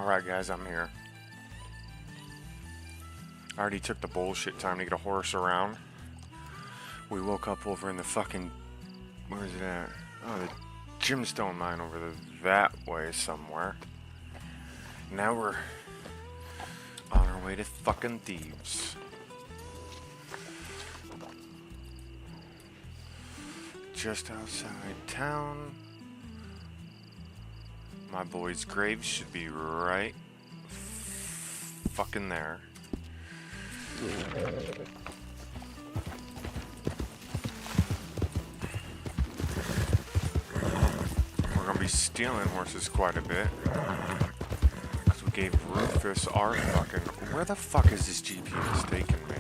Alright guys, I'm here. I already took the bullshit time to get a horse around. We woke up over in the fucking... Where is it at? Oh, the gemstone mine over that way somewhere. Now we're on our way to fucking Thieves. Just outside town. My boy's grave should be right fucking there. We're gonna be stealing horses quite a bit. Because we gave Rufus our fucking... Where the fuck is this GPS taking me?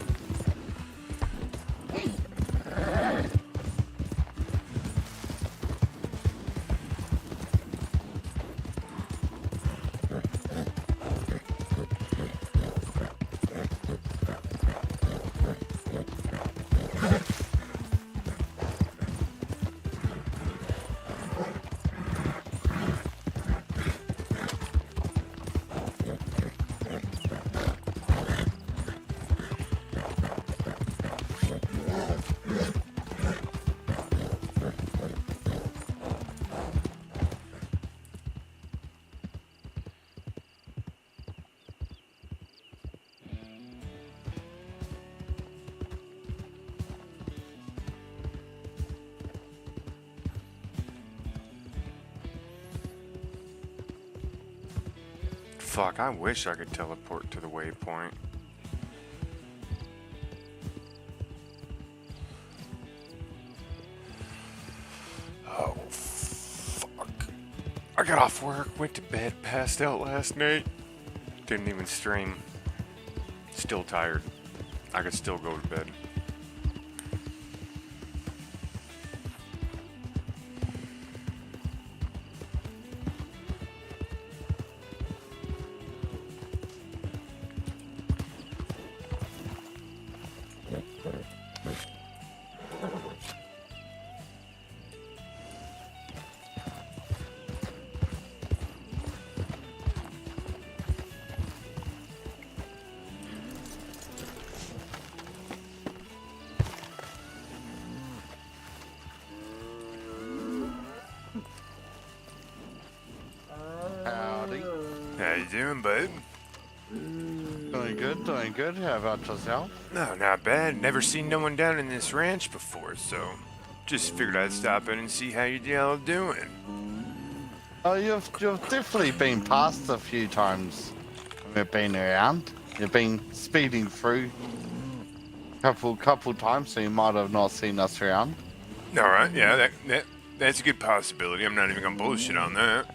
Fuck, I wish I could teleport to the waypoint. Oh, fuck. I got off work, went to bed, passed out last night. Didn't even stream. Still tired. I could still go to bed. How you doing, bud? Doing good. How about yourself? No, not bad. Never seen no one down in this ranch before, so just figured I'd stop in and see how y'all doing. Oh, you've definitely been past a few times. We've been around. You've been speeding through couple times, so you might have not seen us around. All right, yeah, that's a good possibility. I'm not even gonna bullshit on that.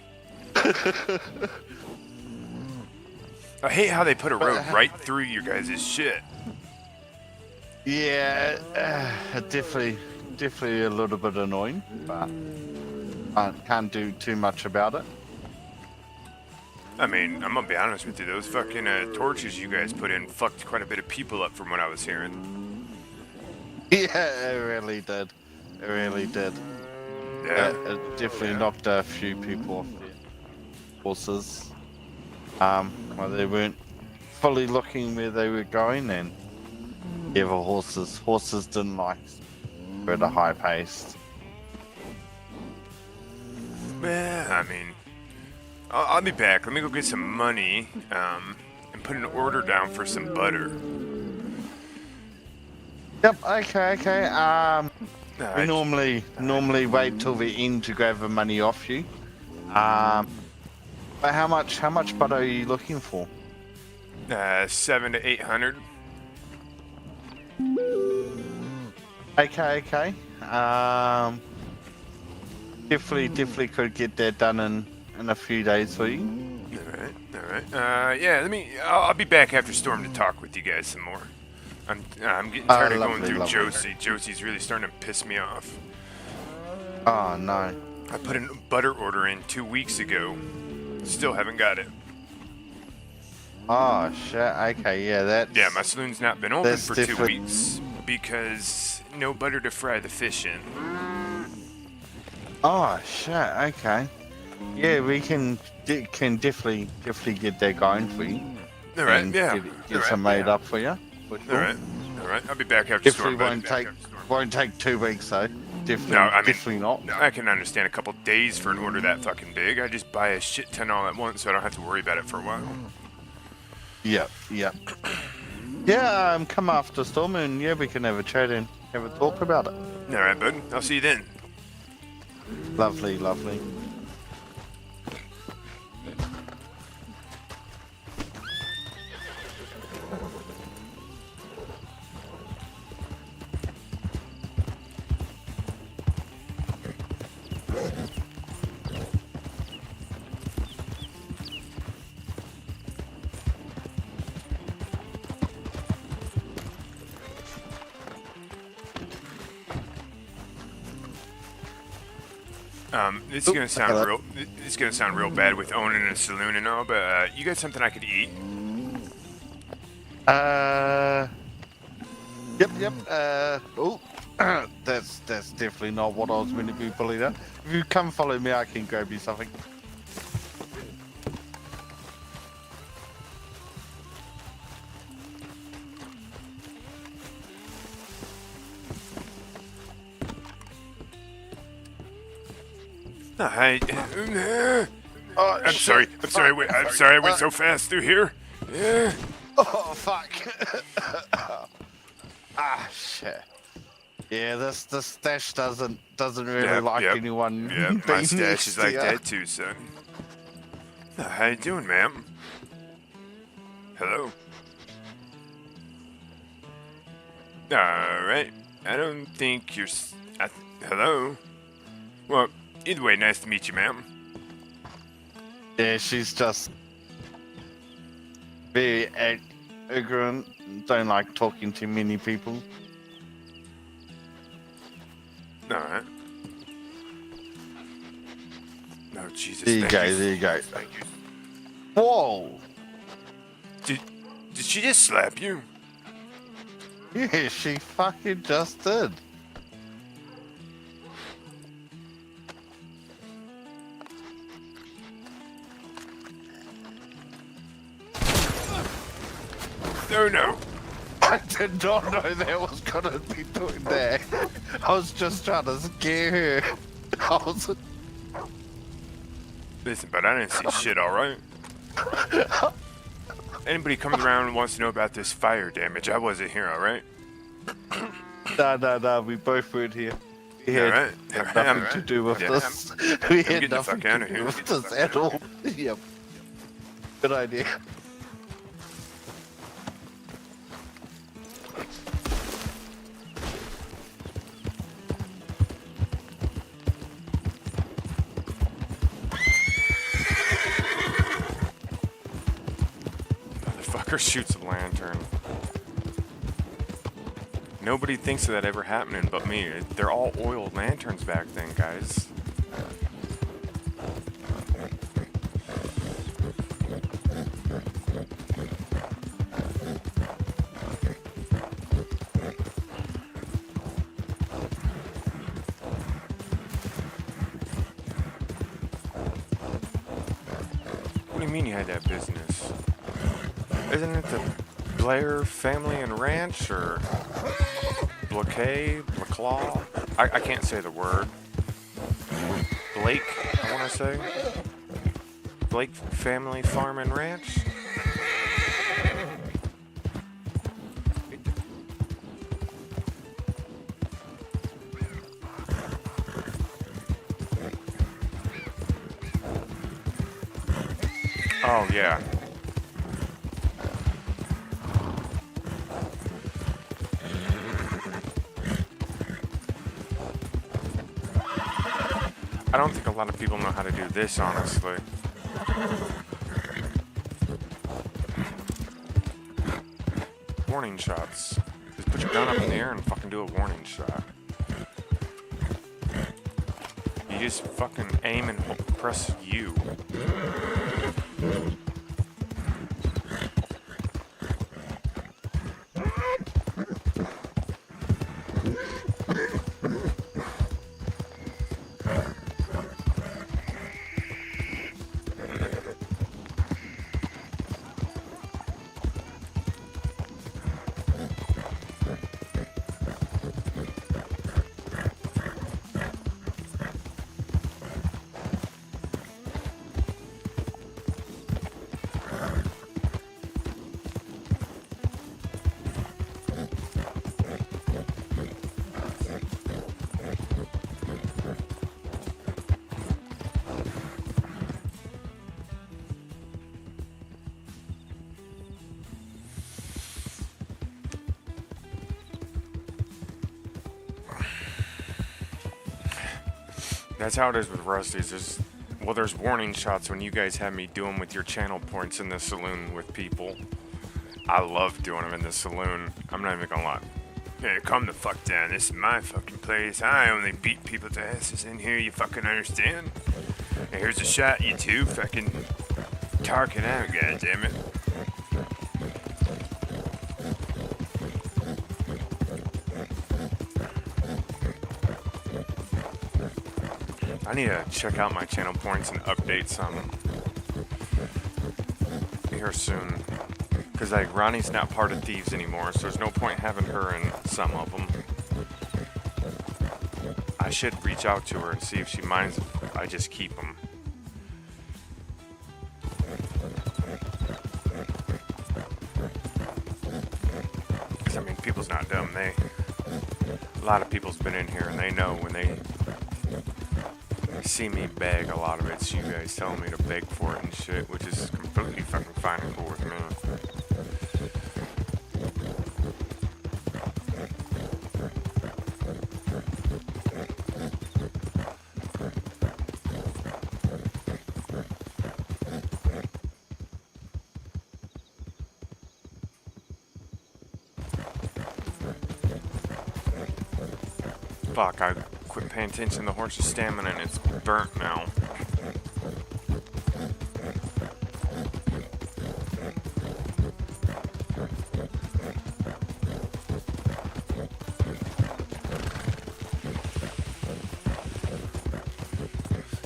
I hate how they put a road right through your guys' shit. Yeah, definitely a little bit annoying, but I can't do too much about it. I mean, I'm gonna be honest with you, those fucking torches you guys put in fucked quite a bit of people up from what I was hearing. Yeah, it really did. It really did. Yeah. It definitely knocked a few people off their horses. Well, they weren't fully looking where they were going, and yeah, the horses didn't like we're at a high pace. Yeah, I mean, I'll be back. Let me go get some money, and put an order down for some butter. Yep. Okay. We normally wait till the end to grab the money off you. But how much butter are you looking for? 700 to 800. Okay. Definitely could get that done in a few days for you. All right. Yeah, I'll be back after Storm to talk with you guys some more. I'm getting tired of going through Josie. Josie's really starting to piss me off. Oh no. I put a butter order in 2 weeks ago. Still haven't got it. Oh shit. Okay, yeah, Yeah, my saloon's not been open for 2 different. weeks because no butter to fry the fish in. Oh shit. Okay. Yeah, we can definitely get that going for you. All right, And yeah. Get some made up for you. For sure. All right. I'll be back after Definitely storm. Bud. won't take 2 weeks though. Definitely, No, I mean, definitely not. I can understand a couple days for an order that fucking big. I just buy a shit ton all at once, so I don't have to worry about it for a while. Yeah. Yeah, come after storm and yeah, we can have a chat and have a talk about it. All right, bud. I'll see you then. Lovely. This is gonna sound real. This is gonna sound real bad with owning a saloon and all, but you got something I could eat? Yep. Oh, that's definitely not what I was meant to be pulling out. If you come follow me, I can grab you something. Hi. Oh, I'm sorry. I'm sorry. I went so fast through here. Yeah. Oh fuck! Shit. Yeah, this stash doesn't really like anyone. Yeah, my being stash next is to like ya. that too, son. How you doing, ma'am? Hello. All right. I don't think you're. Hello. Well, either way, nice to meet you, ma'am. Yeah, she's just very ignorant. Don't like talking to many people. All right. Oh Jesus! There you go. Thank you. Whoa! Did she just slap you? Yeah, she fucking just did. No. I did not know that was gonna be doing that. I was just trying to scare her. Listen, but I didn't see shit. All right. Anybody coming around and wants to know about this fire damage? I wasn't here. All right. No. We both weren't here. We had nothing to do with this. We had nothing to do with this at all. Yep. Good idea. Motherfucker shoots a lantern. Nobody thinks of that ever happening but me. They're all oil lanterns back then, guys. What do you mean you had that business? Isn't it the Blair Family and Ranch, or Blaclaw? I can't say the word. Blake, I want to say. Blake Family Farm and Ranch? Oh, yeah. I don't think a lot of people know how to do this, honestly. Warning shots. Just put your gun up in the air and fucking do a warning shot. You just fucking aim and press U. That's how it is with Rusty's. There's warning shots when you guys have me do them with your channel points in the saloon with people. I love doing them in the saloon. I'm not even gonna lie. Hey, calm the fuck down. This is my fucking place. I only beat people's asses in here. You fucking understand? And here's a shot, you two. Fucking talking out, goddammit. I need to check out my channel points and update some here soon. Because like Ronnie's not part of Thieves anymore, so there's no point having her in some of them. I should reach out to her and see if she minds if I just keep them. Because I mean, people's not dumb. A lot of people's been in here and they know when they see me beg, a lot of it's you guys telling me to beg for it and shit, which is completely fucking fine and cool with me. Fuck, I quit paying attention to the horse's stamina and it's burnt now.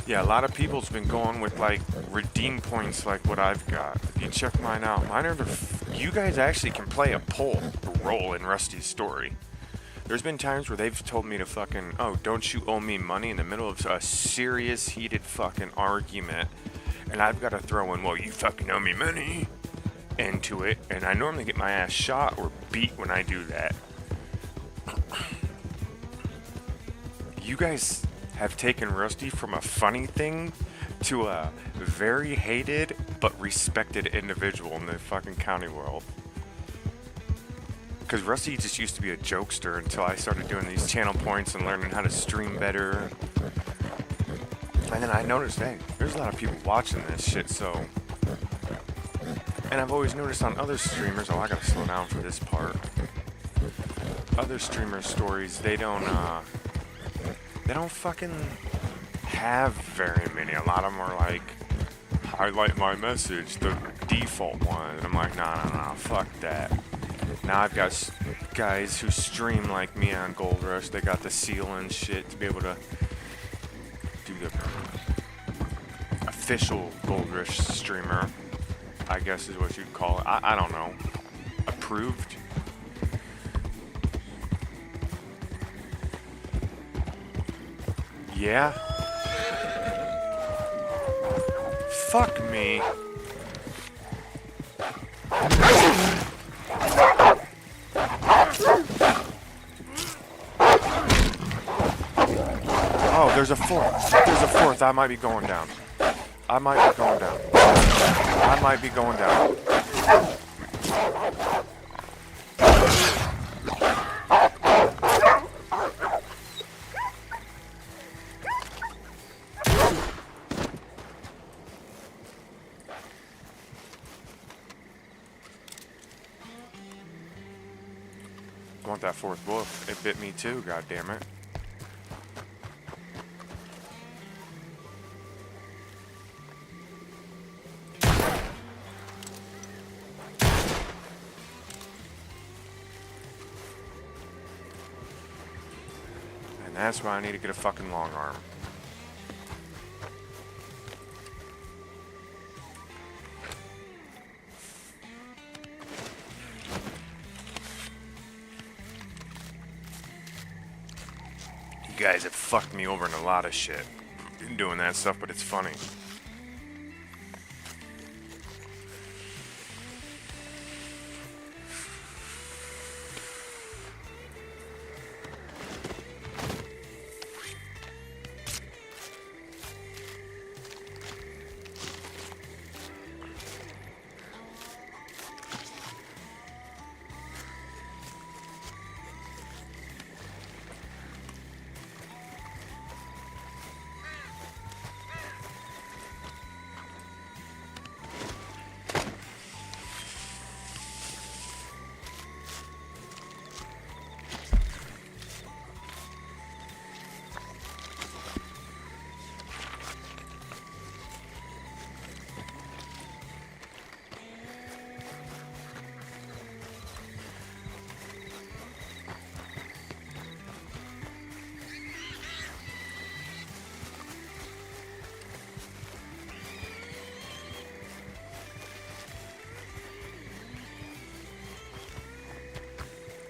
Yeah, a lot of people's been going with like redeem points like what I've got. If you check mine out, mine are you guys actually can play a role in Rusty's story. There's been times where they've told me to fucking, oh, don't you owe me money in the middle of a serious heated fucking argument. And I've got to throw in, well, you fucking owe me money into it. And I normally get my ass shot or beat when I do that. You guys have taken Rusty from a funny thing to a very hated but respected individual in the fucking county world. Because Rusty just used to be a jokester until I started doing these channel points and learning how to stream better. And then I noticed, hey, there's a lot of people watching this shit, so... And I've always noticed on other streamers, oh, I gotta slow down for this part. Other streamers' stories, they don't fucking have very many. A lot of them are like, highlight my message, the default one. And I'm like, nah, fuck that. Now I've got guys who stream like me on GoldRush. They got the seal and shit to be able to do the official GoldRush streamer, I guess is what you'd call it. I don't know. Approved? Yeah? Fuck me. Oh, there's a fourth. There's a fourth. I might be going down. I might be going down. I might be going down. I want that fourth wolf. It bit me too, goddammit. And that's why I need to get a fucking long arm. You guys have fucked me over in a lot of shit doing that stuff, but it's funny.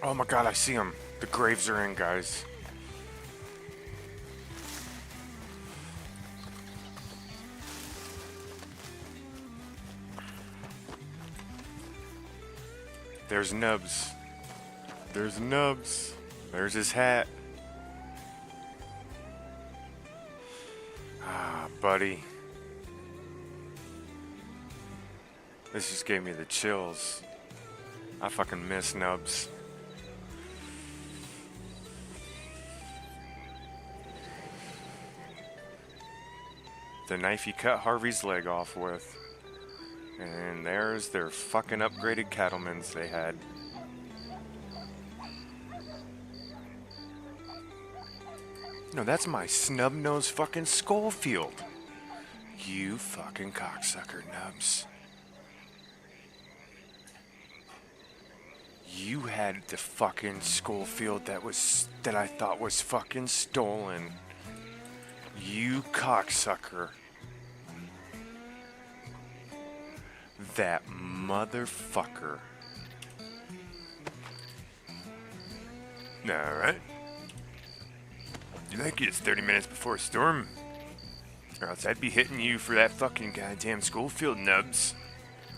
Oh my god, I see them. The graves are in, guys. There's Nubs. There's Nubs. There's his hat. Ah, buddy. This just gave me the chills. I fucking miss Nubs. The knife he cut Harvey's leg off with. And there's their fucking upgraded cattlemans they had. No, that's my snub-nosed fucking Schofield. You fucking cocksucker, Nubs. You had the fucking Schofield that I thought was fucking stolen. You cocksucker. That motherfucker. Alright. You think it's 30 minutes before a storm? Or else I'd be hitting you for that fucking goddamn Schofield, Nubs.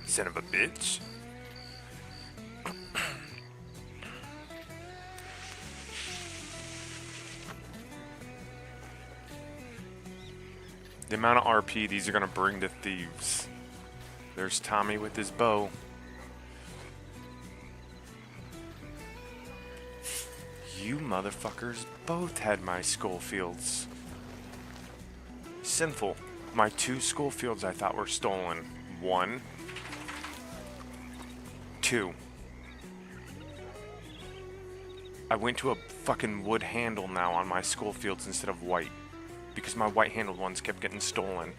Son of a bitch. The amount of RP these are gonna bring to Thieves. There's Tommy with his bow. You motherfuckers both had my Schofields. Sinful. My 2 Schofields I thought were stolen. 1. 2. I went to a fucking wood handle now on my Schofields instead of white. Because my white handled ones kept getting stolen.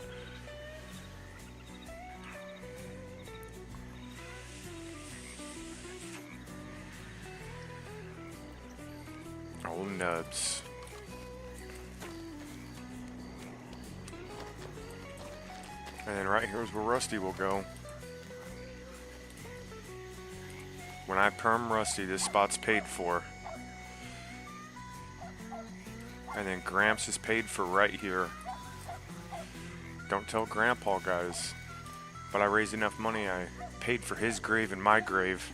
Oh, Nubs. And then right here's where Rusty will go. When I perm Rusty, this spot's paid for. And then Gramps is paid for right here. Don't tell Grandpa, guys. But I raised enough money, I paid for his grave and my grave.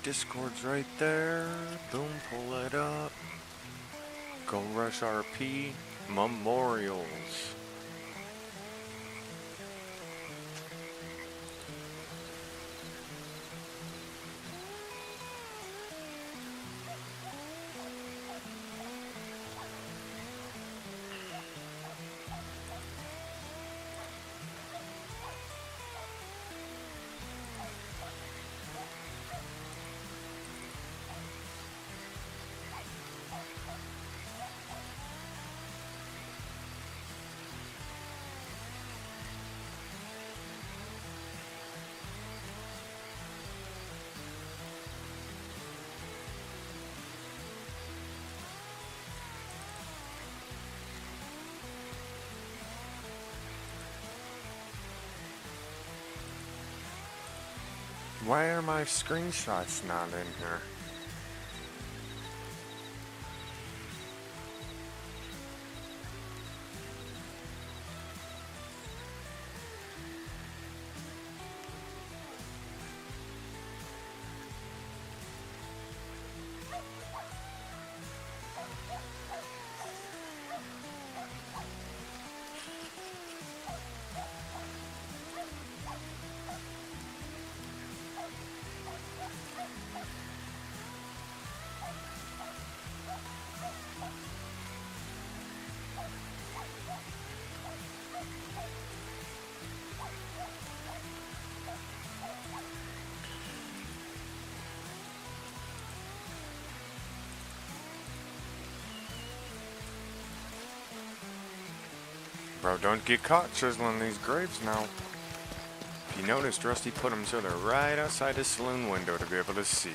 Discord's right there. Boom, pull it up. GoldRush RP. Memorials. Why are my screenshots not in here? Bro, don't get caught chiseling these graves now. If you noticed, Rusty put them so they're right outside his saloon window to be able to see.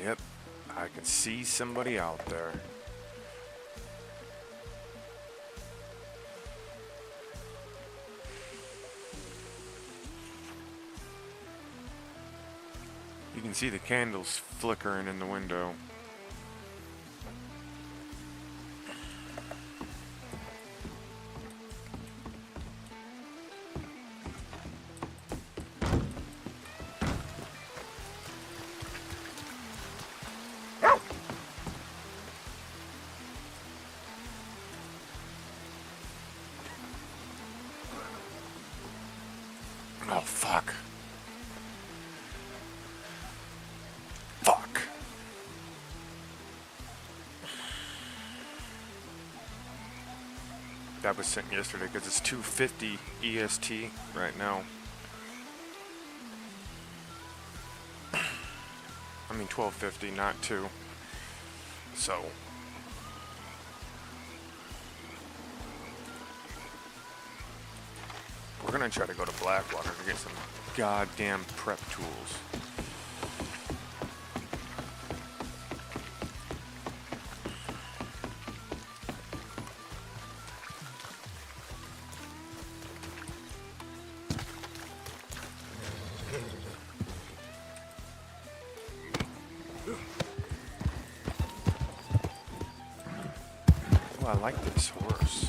Yep, I can see somebody out there. You can see the candles flickering in the window. Oh, fuck. Fuck. That was sent yesterday because it's 2:50 EST right now. I mean 12:50, not 2. So we're gonna try to go to Blackwater to get some goddamn prep tools. Oh, I like this horse.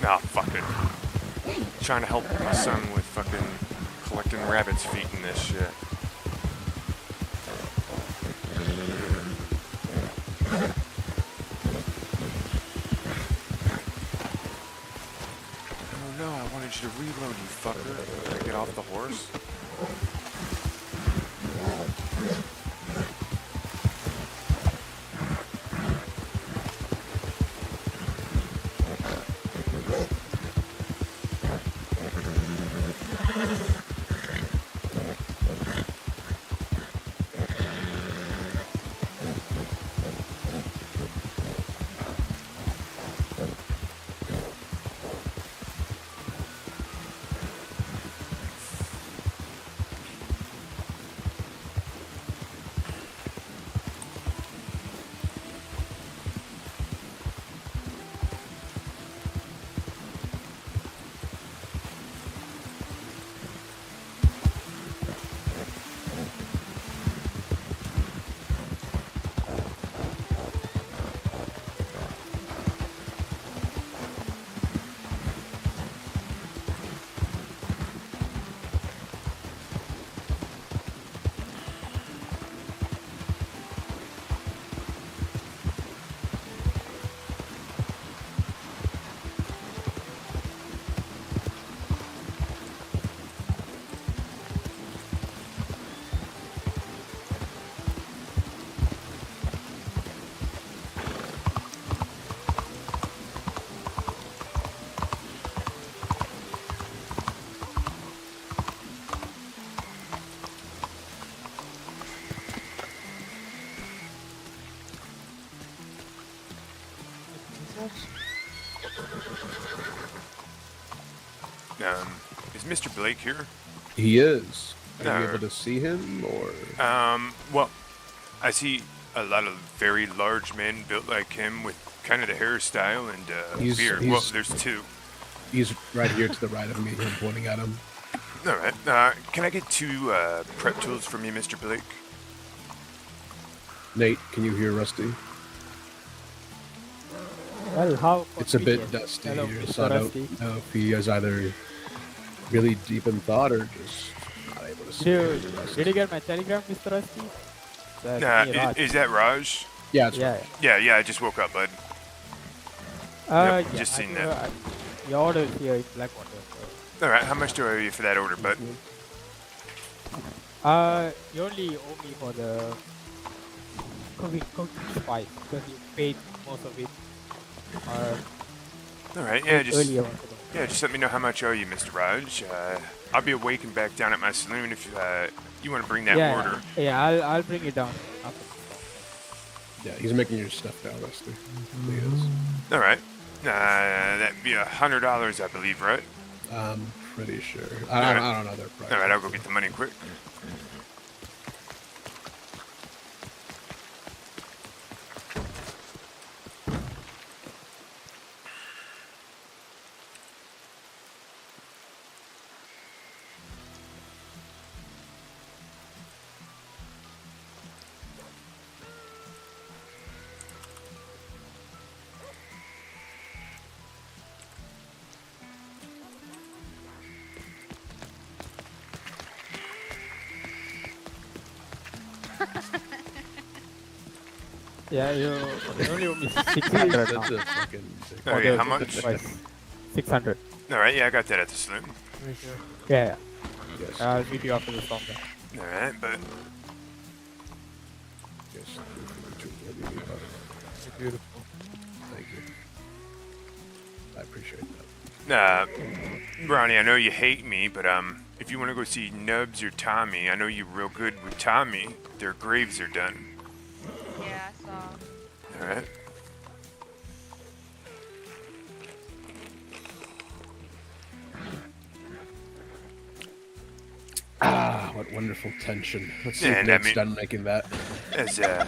Nah, fuck it. Trying to help my son with fucking collecting rabbit's feet and this shit. Oh no, I wanted you to reload, you fucker. Can I get off the horse? Is Mr. Blake here? He is. Are you able to see him, or? Well, I see a lot of very large men built like him with kind of the hairstyle and beard. Well, there's two. He's right here to the right of me. I'm pointing at him. All right. Can I get two prep tools from you, Mr. Blake? Nate, can you hear Rusty? Well, how It's a bit dusty here, so I don't know if he is either really deep in thought or just not able to see. Did you get my telegram, Mr. Rusty? Is that Raj? Yeah, it's Yeah, I just woke up, bud. Yep, just seen that. Your order is here in Blackwater. So. All right, how much do I owe you for that order, bud? You only owe me for the cooking spice because you paid most of it. All right, yeah, just let me know how much I owe you, Mr. Raj. I'll be awake and back down at my saloon if you want to bring that order. Yeah, I'll bring it down. Yeah, he's making your stuff down, Rusty. He is. All right, that'd be $100, I believe, right? I'm pretty sure. I don't know their price. All right, I'll go get the money quick. Yeah, you only owe me 600 now. Okay, how much? 600. All right, yeah, I got that at the saloon. Yeah. Yes. I'll meet you after the storm. All right, but Yes. Beautiful. Thank you. I appreciate that. Ronnie, I know you hate me, but if you want to go see Nubs or Tommy, I know you're real good with Tommy. Their graves are done. Yeah, I saw. All right. Ah, what wonderful tension. Let's see Yeah, if Nate's done making that. As Yeah.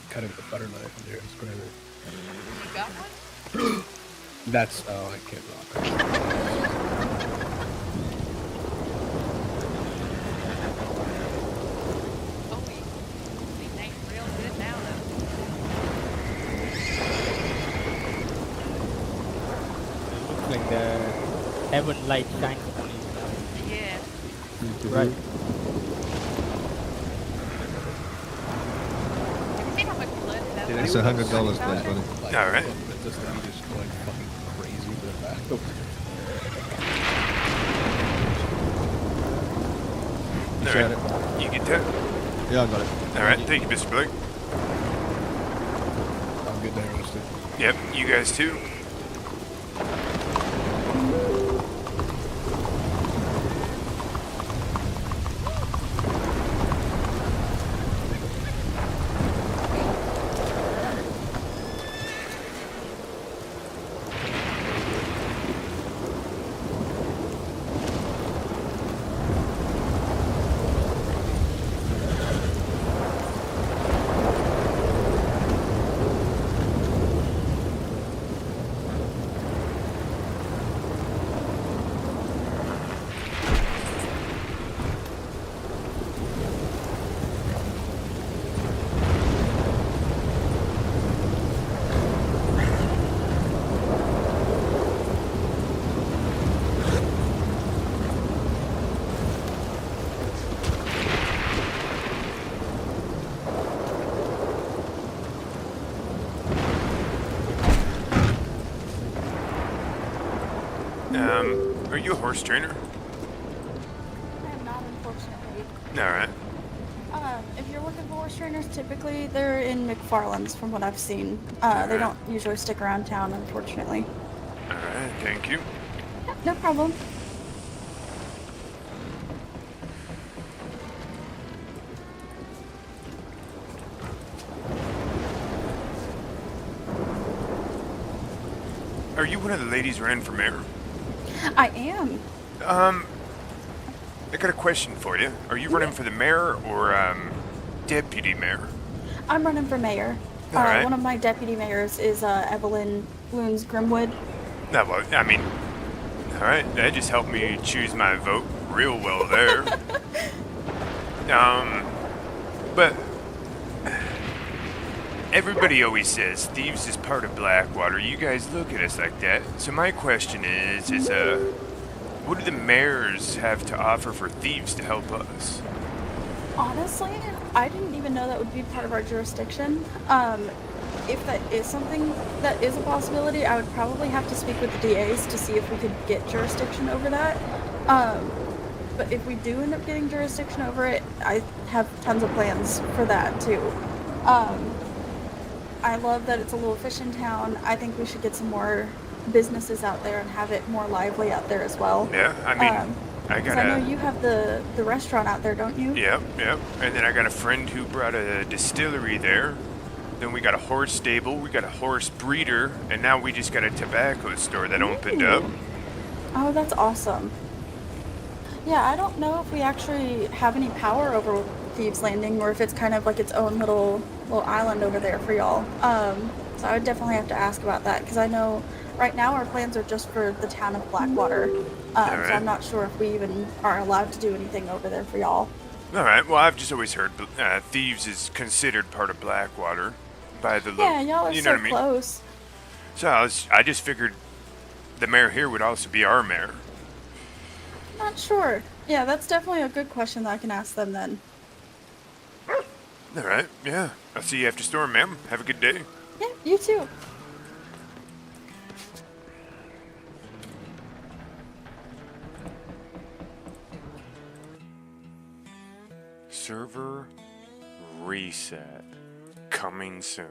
Cut it with a butter knife in here. It's great. You got one? That's I can't rock. Oh, we named real good now, though. Looks like the heaven light shines on you. Yeah. Right. Have you seen how much blood that Did was? It's $100, buddy. Like, All right. Just that he just going fucking crazy with that. all right. You get that? Yeah, I got it. All right, thank you, Mr. Blake. I'm good there, Rusty. Yep, you guys too. Are you a horse trainer? I am not, unfortunately. All right. If you're looking for horse trainers, typically they're in McFarland's, from what I've seen. They don't usually stick around town, unfortunately. All right, thank you. Yeah, no problem. Are you one of the ladies running for mayor? I am. I got a question for you. Are you running for the mayor or deputy mayor? I'm running for mayor. All right. One of my deputy mayors is Evelyn Loons Grimwood. No, well, I mean, all right. That just helped me choose my vote real well there. But everybody always says Thieves is part of Blackwater. You guys look at us like that. So my question is what do the mayors have to offer for Thieves to help us? Honestly, I didn't even know that would be part of our jurisdiction. If that is something that is a possibility, I would probably have to speak with the DAs to see if we could get jurisdiction over that. But if we do end up getting jurisdiction over it, I have tons of plans for that too. I love that it's a little fishing town. I think we should get some more businesses out there and have it more lively out there as well. Yeah, I mean, I know you have the restaurant out there, don't you? Yep. And then I got a friend who brought a distillery there. Then we got a horse stable, we got a horse breeder, and now we just got a tobacco store that opened up. Oh, that's awesome. Yeah, I don't know if we actually have any power over Thieves Landing or if it's kind of like its own little island over there for y'all. So I would definitely have to ask about that because I know right now our plans are just for the town of Blackwater. So I'm not sure if we even are allowed to do anything over there for y'all. All right. Well, I've just always heard Thieves is considered part of Blackwater by the Yeah, y'all are you so know what I mean? close. So I just figured the mayor here would also be our mayor. Not sure. Yeah, that's definitely a good question that I can ask them then. All right. Yeah. I'll see you after storm, ma'am. Have a good day. Yeah, you too. Server reset coming soon.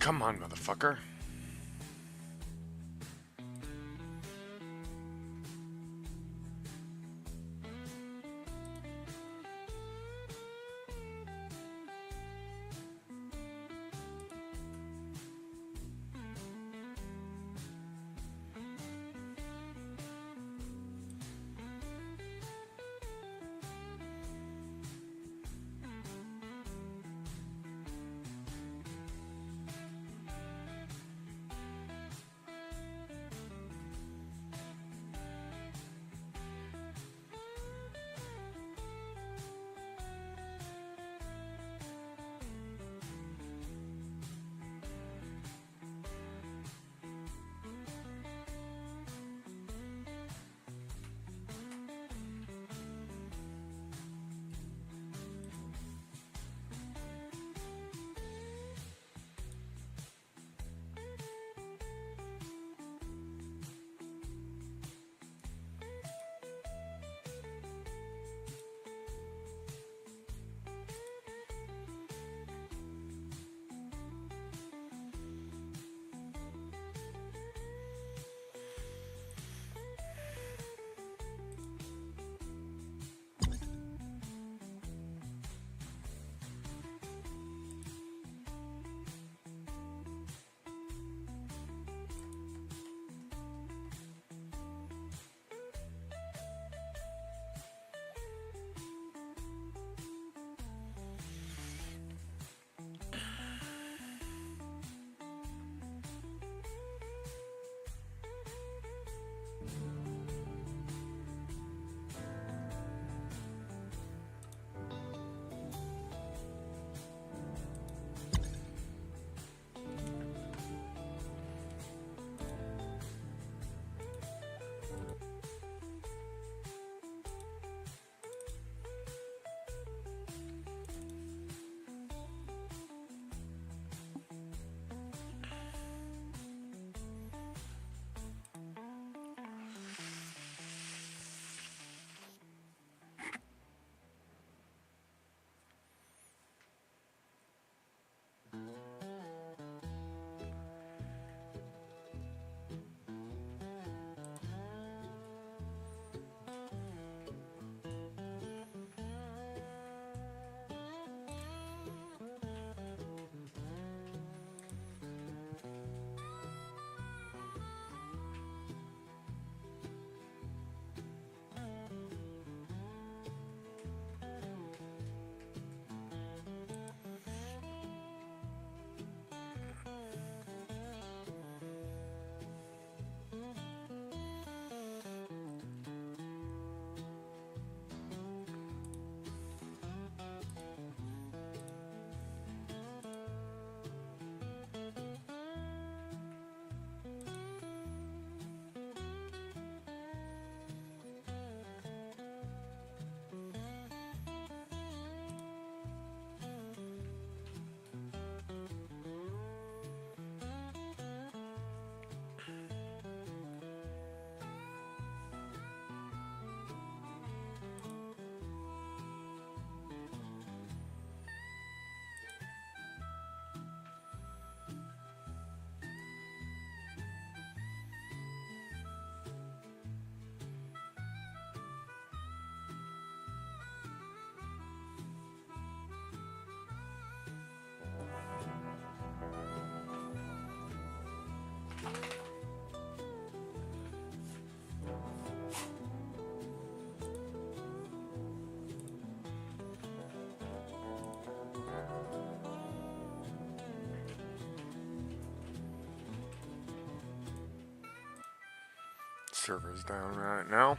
Come on, motherfucker. Server's down right now.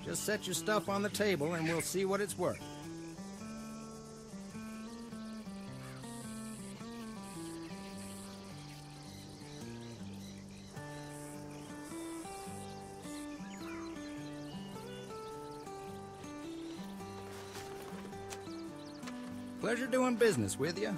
Just set your stuff on the table and we'll see what it's worth. Pleasure doing business with you.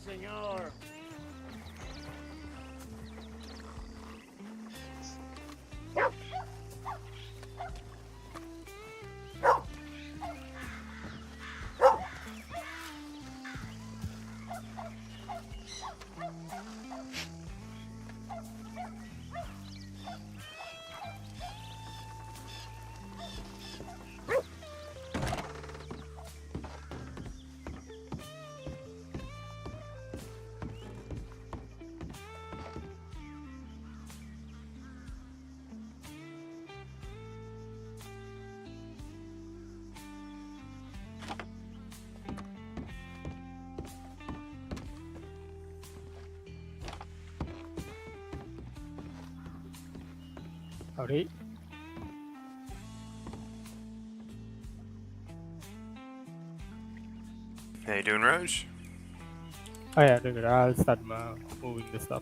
señor. Howdy. How you doing, Raj? Oh yeah, doing it. I'll start moving the stuff.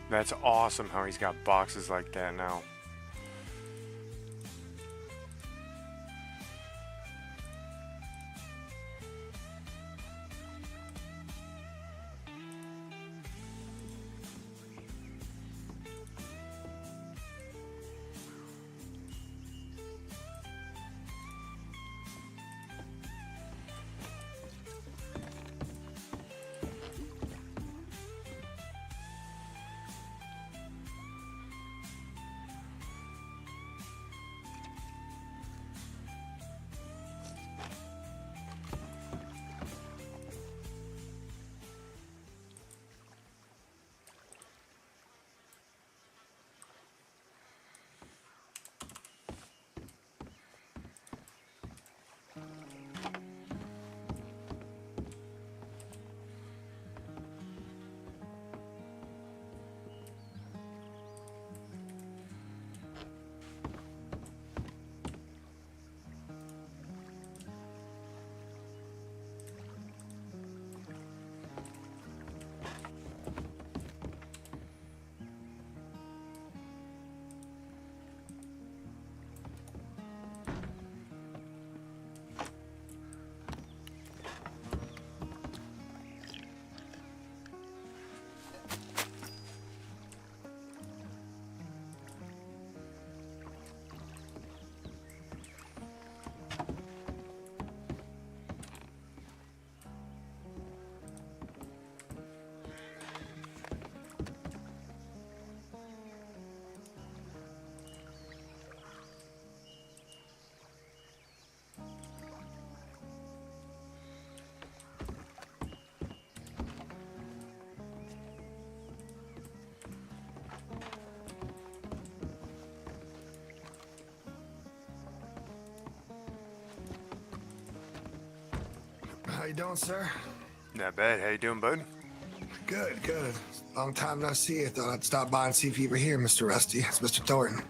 That's awesome how he's got boxes like that now. How you doing, sir? Not bad. How you doing, bud? Good, good. Long time no see. I thought I'd stop by and see if you were here, Mr. Rusty. It's Mr. Thornton.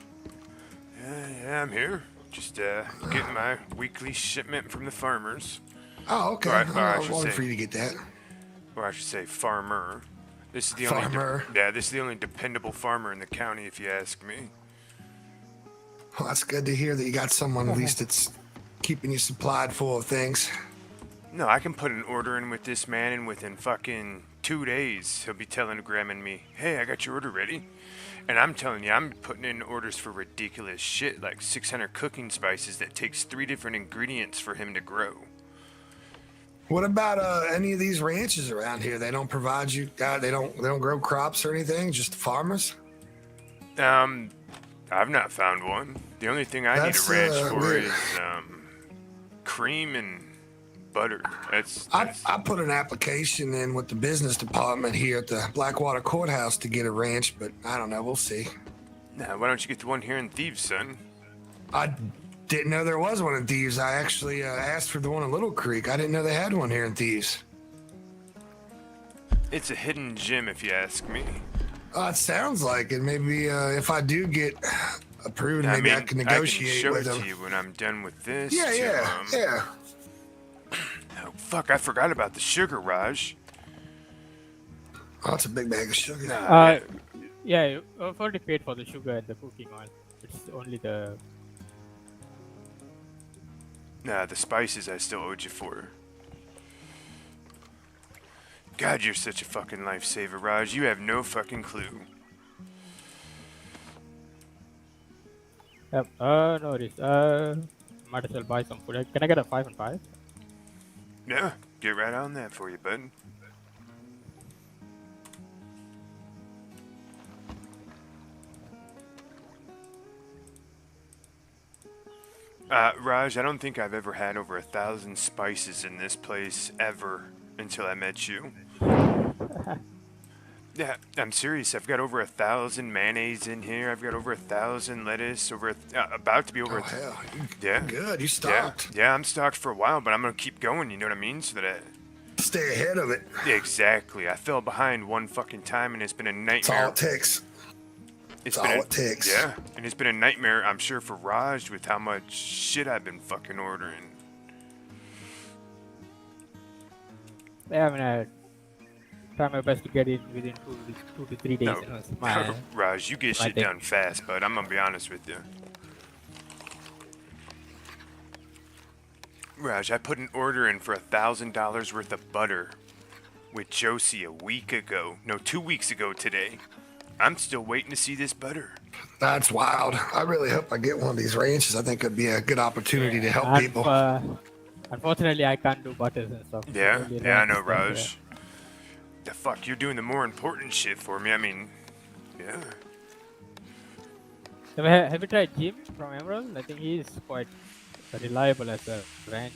Yeah, I'm here. Just getting my weekly shipment from the farmers. Oh, okay. Or I I'm should waiting say- for you to get that. Or I should say farmer. This is the Farmer? only this is the only dependable farmer in the county, if you ask me. Well, that's good to hear that you got someone at least that's keeping you supplied full of things. No, I can put an order in with this man, and within fucking 2 days, he'll be telegramming me, "Hey, I got your order ready." And I'm telling you, I'm putting in orders for ridiculous shit, like 600 cooking spices that takes 3 different ingredients for him to grow. What about any of these ranches around here? They don't provide you. They don't grow crops or anything. Just farmers. I've not found one. The only thing I need That's, a ranch for weird. is cream and butter. I put an application in with the business department here at the Blackwater Courthouse to get a ranch, but I don't know. We'll see. Nah, why don't you get the one here in Thieves, son? I didn't know there was one in Thieves. I actually asked for the one in Little Creek. I didn't know they had one here in Thieves. It's a hidden gem, if you ask me. It sounds like it. Maybe if I do get approved, maybe I can negotiate I can show with it them. to you when I'm done with this. Yeah. Oh, fuck, I forgot about the sugar, Raj. Oh, it's a big bag of sugar. Yeah, I've already paid for the sugar and the cooking oil. It's only the Nah, the spices I still owed you for. God, you're such a fucking lifesaver, Raj. You have no fucking clue. Yep. No worries. Might as well buy some food. Can I get a 5 and 5? Yeah, get right on that for you, bud. Raj, I don't think I've ever had over 1,000 spices in this place ever until I met you. Yeah, I'm serious. I've got over 1,000 mayonnaise in here. I've got over 1,000 lettuce. About to be over. Oh hell, yeah, good. You stocked. Yeah, I'm stocked for a while, but I'm gonna keep going. You know what I mean? So that Stay ahead of it. yeah, exactly. I fell behind one fucking time, and it's been a That's nightmare. all it takes. It's all it takes. Yeah, and it's been a nightmare, I'm sure, for Raj with how much shit I've been fucking ordering. Yeah, I mean, I try my best to get it within 2 to 3 days. No, You know, it's my, Raj, you get my shit thing. done fast, bud. I'm gonna be honest with you. Raj, I put an order in for $1,000 worth of butter with Josie a week ago. No, 2 weeks ago today. I'm still waiting to see this butter. That's wild. I really hope I get one of these ranches. I think it'd be a good opportunity to help people. Unfortunately, I can't do butters and stuff. Yeah, Only yeah, I know, stuff, Raj. The fuck, you're doing the more important shit for me. I mean, yeah. Have you tried Jim from Emerald? I think he's quite reliable as a ranch.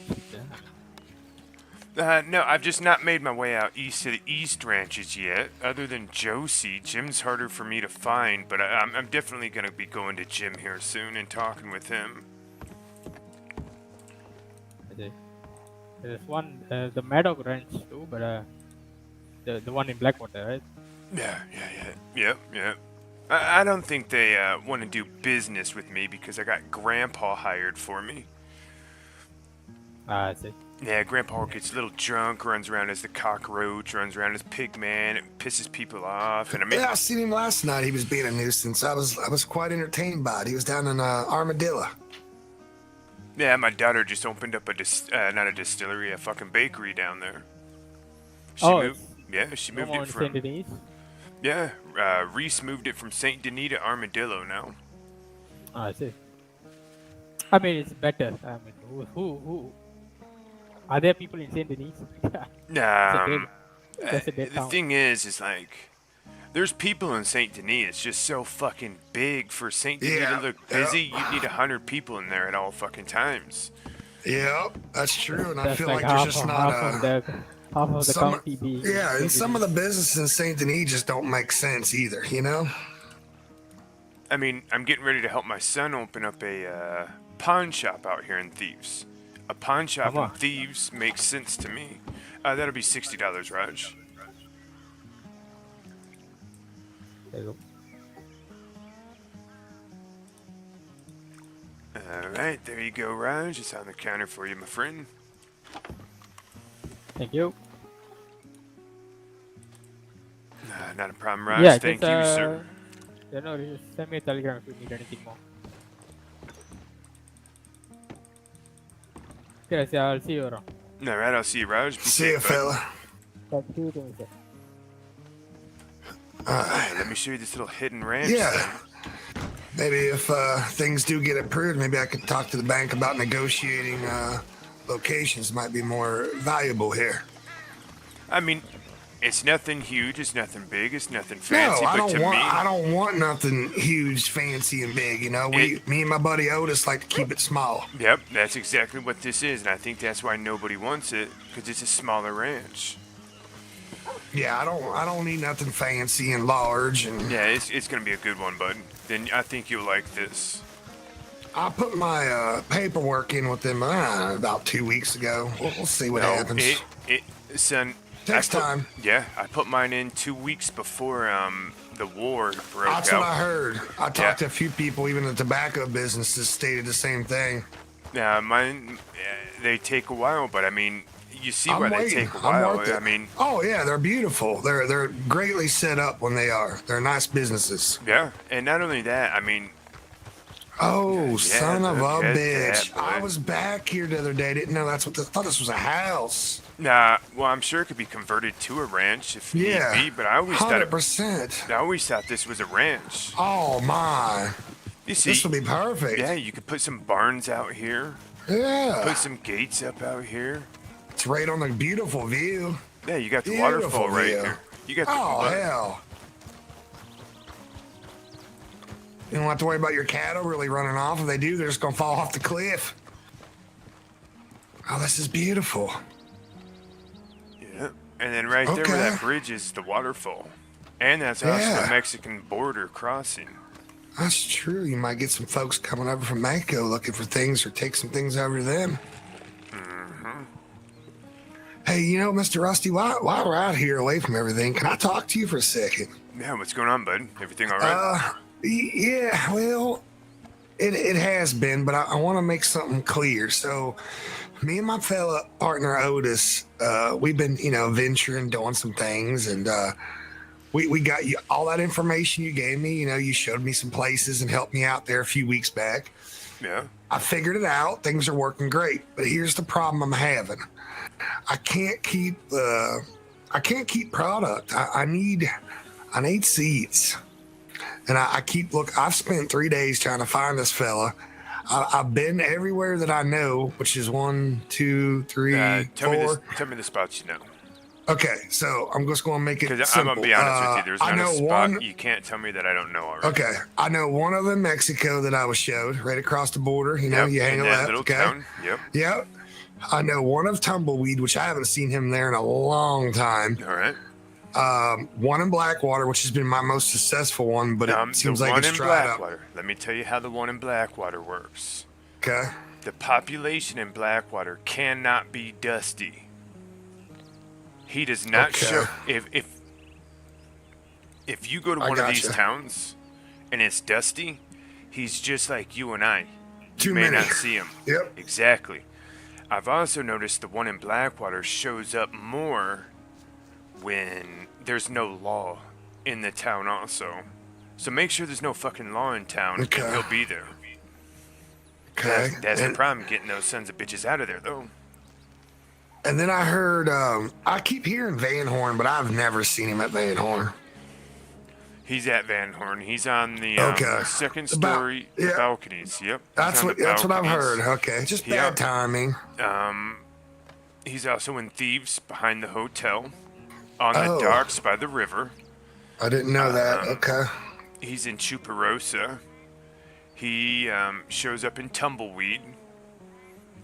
No, I've just not made my way out east to the East Ranches yet. Other than Josie, Jim's harder for me to find, but I'm definitely gonna be going to Jim here soon and talking with him. There's one, the Maddox Ranch too, but the one in Blackwater, right? Yeah. I don't think they want to do business with me because I got Grandpa hired for me. I see. Yeah, Grandpa gets a little drunk, runs around as the cockroach, runs around as Pigman, it pisses people off, and I mean... Yeah, I seen him last night. He was being a nuisance. I was quite entertained by it. He was down in Armadillo. Yeah, my daughter just opened up not a distillery, a fucking bakery down there. She moved it from... Saint Denis? Yeah, Reese moved it from Saint Denis to Armadillo now. Oh, I see. I mean, it's better. I mean, who? Are there people in Saint Denis? The thing is like, there's people in Saint Denis. It's just so fucking big for Saint Denis to look busy. You need 100 people in there at all fucking times. Yeah, that's true, and I feel like half there's just not half of the county being. Yeah, and some of the businesses in Saint Denis just don't make sense either. You know. I mean, I'm getting ready to help my son open up a pawn shop out here in Thieves. A pawn shop in Thieves makes sense to me. That'll be $60, Raj. There you go. Alright, there you go, Raj. It's on the counter for you, my friend. Thank you. Not a problem, Raj. Yeah, Thank just, you, sir. Yeah, no, just send me a telegram if you need anything more. Okay, so I'll see you around. Alright, I'll see you, Raj. See you, fella. Thank you, sir. Let me show you this little hidden ranch. Yeah. Maybe if things do get approved, maybe I could talk to the bank about negotiating locations. Might be more valuable here. I mean, it's nothing huge, it's nothing big, it's nothing fancy, no, I don't want nothing huge, fancy, and big. You know, me and my buddy Otis like to keep it small. Yep, that's exactly what this is, and I think that's why nobody wants it, because it's a smaller ranch. Yeah, I don't need nothing fancy and large. And yeah, it's gonna be a good one, bud. Then I think you'll like this. I put my paperwork in with them about 2 weeks ago. We'll see what happens. Son. Next time. Yeah, I put mine in 2 weeks before the war broke out. That's what I heard. I talked to a few people, even the tobacco businesses stated the same thing. Yeah, mine, they take a while, but I mean, you see why they take a while. I mean, oh yeah, they're beautiful. They're greatly set up when they are. They're nice businesses. Yeah, and not only that, I mean, Oh, son of a look at bitch! that, I bud. was back here the other day. Didn't know that's what. I thought this was a house. Nah, well, I'm sure it could be converted to a ranch if Yeah, need be, but I always 100%. thought this was a ranch. Oh my! You see, This will be perfect. yeah, you could put some barns out here, Yeah. put some gates up out here. It's right on the beautiful view. Yeah, you got the Beautiful waterfall right view. here. You got the Oh hell! You don't have to worry about your cattle really running off. If they do, they're just gonna fall off the cliff. Oh, this is beautiful. Yeah, and then right there where that bridge is the waterfall, and that's also Yeah. the Mexican border crossing. That's true. You might get some folks coming over from Mexico looking for things or take some things over to them. Hey, you know, Mr. Rusty, while we're out here away from everything, can I talk to you for a second? Yeah, what's going on, bud? Everything all right? Yeah, well, it has been, but I want to make something clear. So, me and my fella partner Otis, we've been, venturing, doing some things, and we got you all that information you gave me. You showed me some places and helped me out there a few weeks back. Yeah. I figured it out. Things are working great, but here's the problem I'm having. I can't keep product. I need seeds. And I keep I've spent 3 days trying to find this fella. I've been everywhere that I know, which is 1, 2, 3, Tell me 4. Tell me the spots you know. Okay, so I'm just going to make it Because simple. I'm gonna be honest with you. There's I not a know spot one. you can't tell me that I don't know already. Okay, I know one of them in Mexico that I was showed right across the border. You Yep, hang in a that left. little Okay. town. Yep. Yep. I know one of Tumbleweed, which I haven't seen him there in a long time. All right. One in Blackwater, which has been my most successful one, but it seems the like one it's in dried up. Blackwater. Let me tell you how the one in Blackwater works. Okay. The population in Blackwater cannot be Dusty. He does not Okay. show. If you go to one of these gotcha. towns and it's Dusty, he's just like you and I. Too You may many. not see him. Yep. Exactly. I've also noticed the one in Blackwater shows up more when there's no law in the town also. So make sure there's no fucking law in town Okay. and he'll be there. Okay. That's the and, problem, getting those sons of bitches out of there though. and then I heard, I keep hearing Van Horn, but I've never seen him at Van Horn. He's at Van Horn. He's on the Okay. second The bal- story yeah. balconies. Yep. He's That's on what the I've balconies. heard. Okay, just Yeah. bad timing. He's also in Thieves behind the hotel, on the Oh. docks by the river. I didn't know that. Okay. He's in Chuparosa. He shows up in Tumbleweed.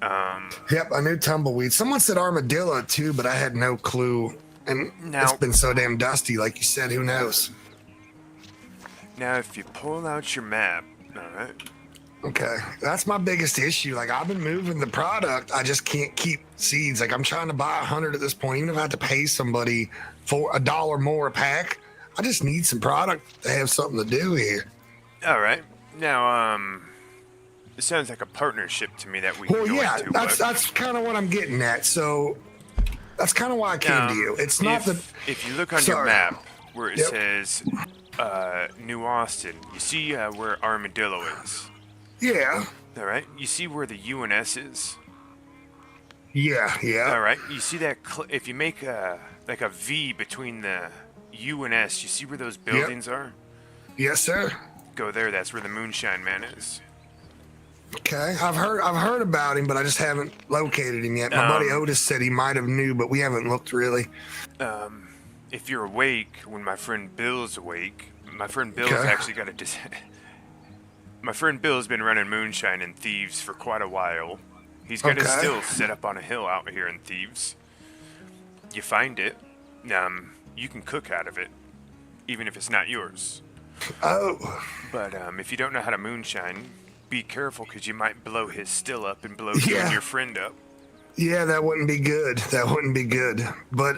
Yep, I knew Tumbleweed. Someone said Armadillo too, but I had no clue. And Now- it's been so damn dusty, like you said. Who knows? Now, if you pull out your map, all right, Okay, that's my biggest issue. Like I've been moving the product, I just can't keep seeds. Like I'm trying to buy 100 at this point, even if I have to pay somebody for $1 more a pack. I just need some product to have something to do here. all right. Now, it sounds like a partnership to me that we Well, can go yeah, into. that's kind of what I'm getting at. So that's kind of why I came to you. It's not if you look on your Sorry. map where it Yep. says New Austin, you see where Armadillo is. Yeah, All right. You see where the UNS is. yeah. All right. You see that if you make like a V between the U and S, you see where those buildings are? Yes, sir. Go there. That's where the Moonshine Man is. Okay, I've heard about him, but I just haven't located him yet. My buddy Otis said he might have knew, but we haven't looked really. If you're awake when my friend Bill's awake, my friend Bill's Okay. actually got a. My friend Bill's been running Moonshine and Thieves for quite a while. He's got his Okay. still set up on a hill out here in Thieves. You find it, you can cook out of it, even if it's not yours. Oh, But if you don't know how to moonshine, be careful because you might blow his still up and blow you Yeah. and your friend up. yeah, that wouldn't be good. That wouldn't be good. But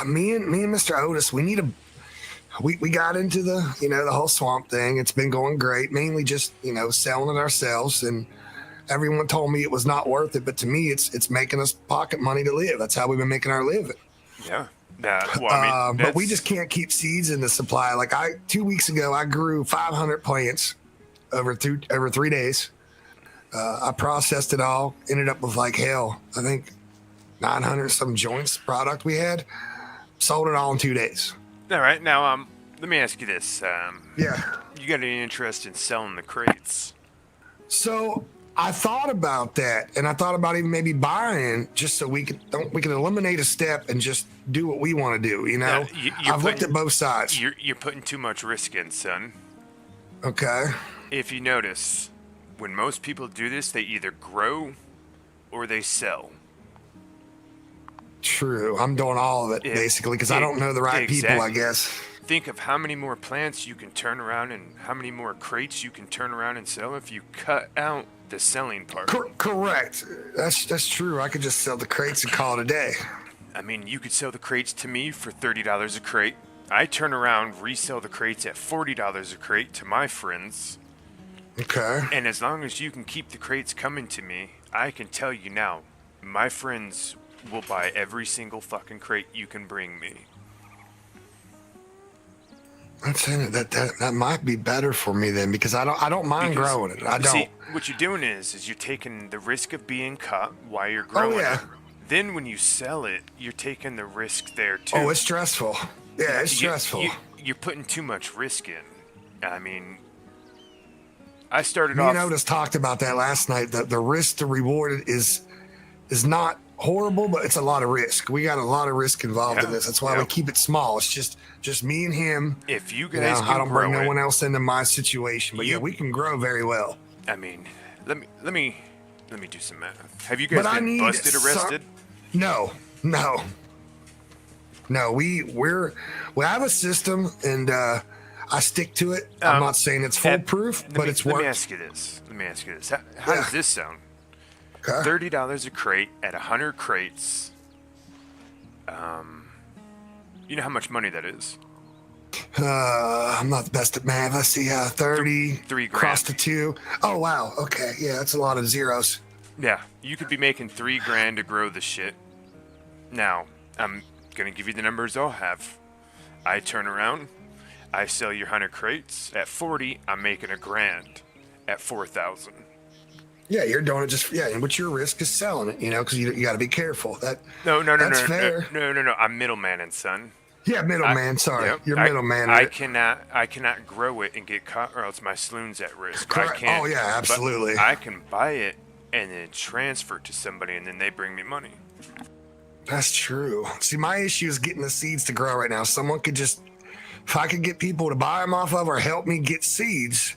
me and Mr. Otis, we need we got into the the whole swamp thing. It's been going great. Mainly just selling it ourselves, and everyone told me it was not worth it. But to me, it's making us pocket money to live. That's how we've been making our living. Yeah. Well, I mean, But we that's- just can't keep seeds in the supply. Like 2 weeks ago, I grew 500 plants, over 3 days. I processed it all. Ended up with like hell. I think 900 some joints product we had. Sold it all in 2 days. All right, now let me ask you this. Yeah. You got any interest in selling the crates? So I thought about that, and I thought about even maybe buying just so we can eliminate a step and just do what we want to do. You know, I've looked at both sides. You're putting too much risk in, son. Okay. If you notice, when most people do this, they either grow or they sell. True. I'm doing all of it basically because I don't know the right people, I guess. Think of how many more plants you can turn around and how many more crates you can turn around and sell if you cut out the selling part. Correct. That's true. I could just sell the crates and call it a day. I mean, you could sell the crates to me for $30 a crate. I turn around, resell the crates at $40 a crate to my friends. Okay. And as long as you can keep the crates coming to me, I can tell you now, my friends will buy every single fucking crate you can bring me. I'm saying that might be better for me then because I don't mind growing it. I don't. See, what you're doing is you're taking the risk of being cut while you're growing it. Then when you sell it, you're taking the risk there too. Oh, it's stressful. Yeah, it's stressful. You're putting too much risk in. I mean, I started Me off. and Otis talked about that last night. The risk to reward is not horrible, but it's a lot of risk. We got a lot of risk involved in this. That's why we keep it small. It's just me and him. If you guys can I don't bring grow no one else into my situation, but we can grow very well. I mean, let me do some math. Have you guys been busted, arrested? No. We have a system, and I stick to it. I'm not saying it's foolproof, but it's worked. Let me ask you this. How does this sound? Okay. $30 a crate at 100 crates. You know how much money that is? I'm not the best at math. Let's see, 30 $3,000 cross to 2. Oh wow. Okay, yeah, that's a lot of zeros. Yeah, you could be making $3,000 to grow the shit. Now, I'm gonna give you the numbers I'll have. I turn around, I sell your 100 crates at 40. I'm making $1,000 at 4,000. Yeah, you're doing it and what's your risk is selling it, because you got to be careful. That's fair. No. I'm middlemaning, son. Yeah, middleman. Sorry, you're middleman. I cannot grow it and get caught, or else my saloon's at risk. Correct. I can't. Oh yeah, absolutely. But I can buy it and then transfer it to somebody, and then they bring me money. That's true. See, my issue is getting the seeds to grow right now. Someone could if I could get people to buy them off of or help me get seeds.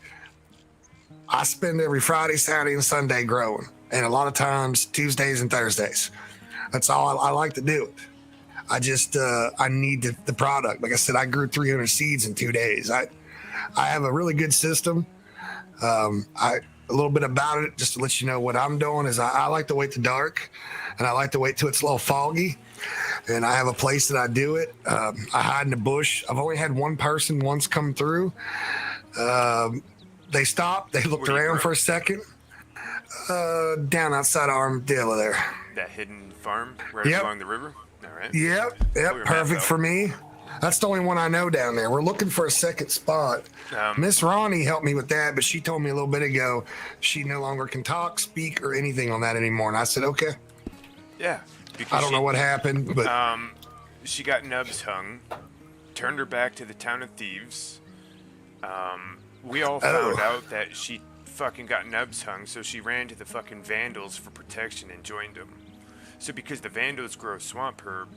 I spend every Friday, Saturday, and Sunday growing, and a lot of times Tuesdays and Thursdays. That's all I like to do. I just I need the product. Like I said, I grew 300 seeds in 2 days. I have a really good system. A little bit about it, just to let you know what I'm doing is I like to wait till dark, and I like to wait till it's a little foggy. And I have a place that I do it. I hide in the bush. I've only had one person once come through. They stopped. They looked around for a second. Down outside Armadillo there. That hidden farm right along the river? All right. Yep. Perfect for me. That's the only one I know down there. We're looking for a second spot. Miss Ronnie helped me with that, but she told me a little bit ago she no longer can talk, speak, or anything on that anymore. And I said, okay. Yeah. I don't know what happened, but... she got nubs hung, turned her back to the town of Thieves. We all found out that she fucking got nubs hung, so she ran to the fucking Vandals for protection and joined them. So because the Vandals grow swamp herb,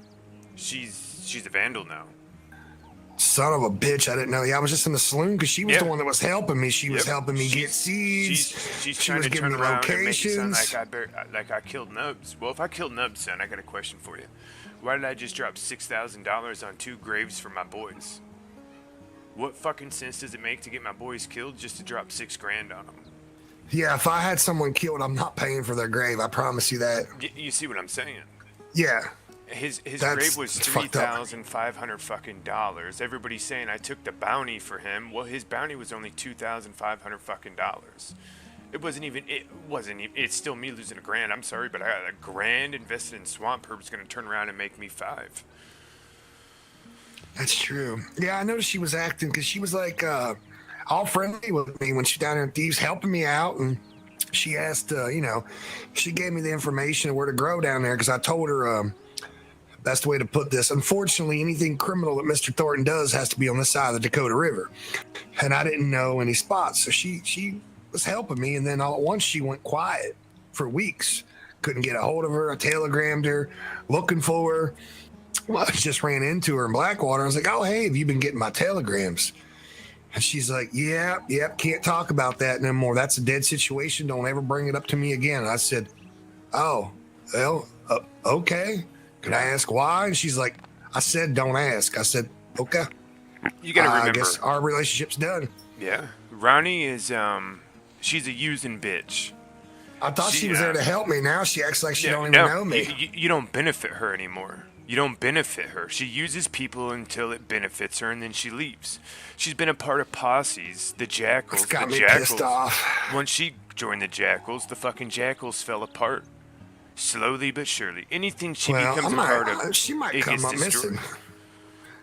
she's a Vandal now. Son of a bitch, I didn't know. Yeah, I was just in the saloon because she was the one that was helping me. She was helping me get seeds. She's she trying was to giving turn me around and make it sound locations. like I killed nubs. Well, if I killed nubs, son, I got a question for you. Why did I just drop $6,000 on 2 graves for my boys? What fucking sense does it make to get my boys killed just to drop $6,000 on them? Yeah, if I had someone killed, I'm not paying for their grave. I promise you that. You see what I'm saying? Yeah. His grave was $3,500 fucking dollars. Everybody's saying I took the bounty for him. Well, his bounty was only $2,500 fucking dollars. It's still me losing $1,000. I'm sorry, but I got $1,000 invested in swamp herb is going to turn around and make me $5,000. That's true. Yeah, I noticed she was acting because she was like, all friendly with me when she's down there in Thieves, helping me out. And she asked, she gave me the information of where to grow down there because I told her best way to put this. Unfortunately, anything criminal that Mr. Thornton does has to be on this side of the Dakota River. And I didn't know any spots. So she was helping me. And then all at once she went quiet for weeks. Couldn't get a hold of her. I telegrammed her, looking for her. Well, I just ran into her in Blackwater. I was like, oh, hey, have you been getting my telegrams? And she's like, yep, can't talk about that no more. That's a dead situation. Don't ever bring it up to me again. And I said, oh, well, okay. Can I ask why? And she's like, I said, don't ask. I said, okay. You gotta remember. I guess our relationship's done. Yeah. Ronnie is, she's a using bitch. I thought she was there to help me. Now she acts like she don't even know me. You don't benefit her anymore. You don't benefit her. She uses people until it benefits her, and then she leaves. She's been a part of posses, the Jackals. It's got me Jackals. pissed off. Once she joined the Jackals, the fucking Jackals fell apart. Slowly but surely. Anything she becomes a part of, she might it come gets up destroyed. missing.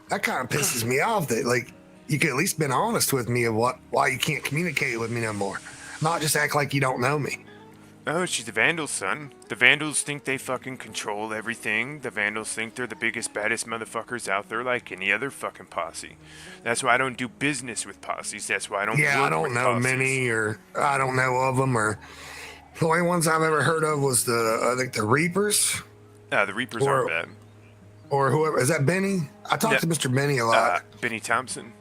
That kind of pisses me off. That like you could at least been honest with me of why you can't communicate with me no more. Not just act like you don't know me. Oh, she's the Vandals, son. The Vandals think they fucking control everything. The Vandals think they're the biggest, baddest motherfuckers out there like any other fucking posse. That's why I don't do business with posses. That's why I don't work I don't with know posses. many, or I don't know of them, or the only ones I've ever heard of was I think the Reapers. The Reapers aren't bad. Or whoever. Is that Benny? I talked to Mr. Benny a lot. Benny Thompson?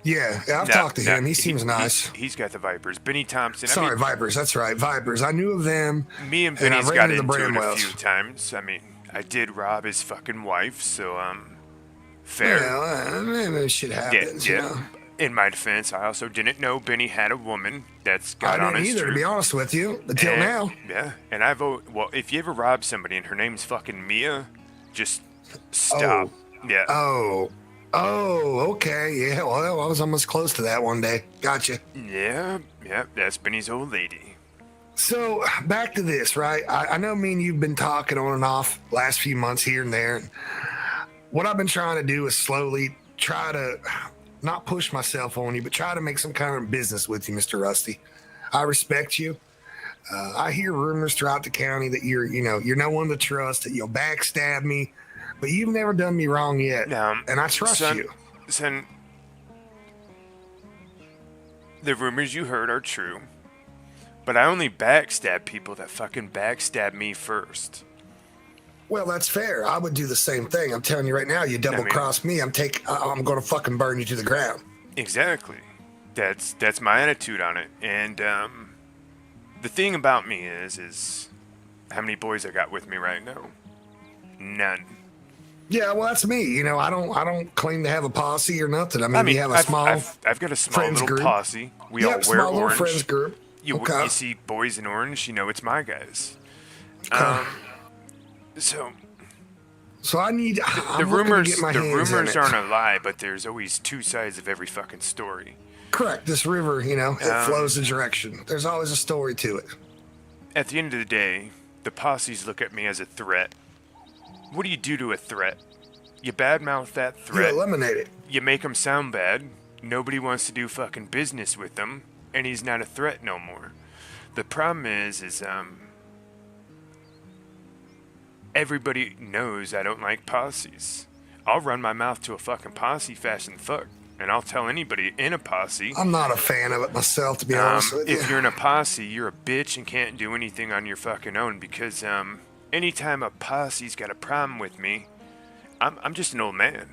Yeah, I've talked to him. He seems nice. He's got the Vipers. Benny Thompson. Sorry, Vipers. That's right. Vipers. I knew of them. Me and Benny's got into it a Bramwells. few times. I mean, I did rob his fucking wife, so, fair. Well, shit happens, you know. In my defense, I also didn't know Benny had a woman that's got I on didn't his either, to be honest with you, until now. Yeah, and well, if you ever rob somebody and her name's fucking Mia, just stop. Yeah. Oh, okay. Yeah, well, I was almost close to that one day. Gotcha. Yeah, that's Benny's old lady. So, back to this, right? I know me and you've been talking on and off last few months here and there. What I've been trying to do is slowly try to not push myself on you, but try to make some kind of business with you, Mr. Rusty. I respect you. I hear rumors throughout the county that you're no one to trust, that you'll backstab me. But you've never done me wrong yet, and I trust you. Son, the rumors you heard are true, but I only backstab people that fucking backstab me first. Well, that's fair. I would do the same thing. I'm telling you right now, you double-cross me, I'm going to fucking burn you to the ground. Exactly. That's my attitude on it. And the thing about me is how many boys I got with me right now? None. Yeah, well, that's me. I don't claim to have a posse or nothing. I mean we have a I've got a small little group. Posse. We all wear small orange. Little friends group. You see boys in orange, it's my guys. So I need the rumors. The rumors aren't a lie, but there's always two sides of every fucking story. Correct. This river, it flows a direction. There's always a story to it. At the end of the day, the posses look at me as a threat. What do you do to a threat? You badmouth that threat. You eliminate it. You make him sound bad. Nobody wants to do fucking business with him, and he's not a threat no more. The problem is everybody knows I don't like posses. I'll run my mouth to a fucking posse fast and fuck, and I'll tell anybody in a posse. I'm not a fan of it myself, to be honest with you. If you're in a posse, you're a bitch and can't do anything on your fucking own because anytime a posse's got a problem with me, I'm just an old man.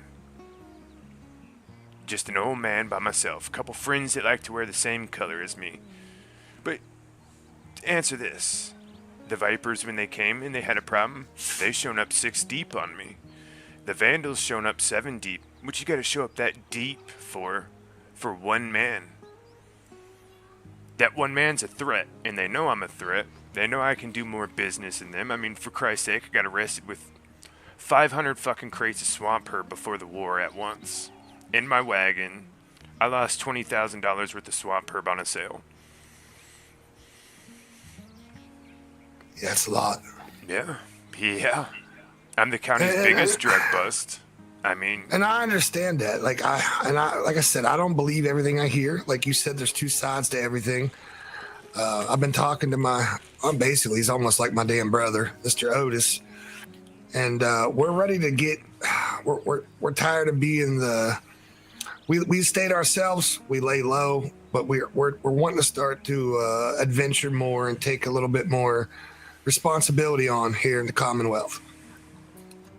Just an old man by myself. A couple friends that like to wear the same color as me. But to answer this, the Vipers, when they came and they had a problem, they shown up 6 deep on me. The Vandals shown up 7 deep, which you gotta show up that deep for one man. That one man's a threat, and they know I'm a threat. They know I can do more business than them. I mean, for Christ's sake, I got arrested with 500 fucking crates of swamp herb before the war at once. In my wagon, I lost $20,000 worth of swamp herb on a sale. Yeah, that's a lot. Yeah. I'm the county's biggest drug bust. I mean, And I understand that. Like I said, I don't believe everything I hear. Like you said, there's two sides to everything. I've been talking to basically, he's almost like my damn brother, Mr. Otis. And we're ready to get, we're tired of being we stayed ourselves, we lay low, but we're wanting to start to adventure more and take a little bit more responsibility on here in the Commonwealth.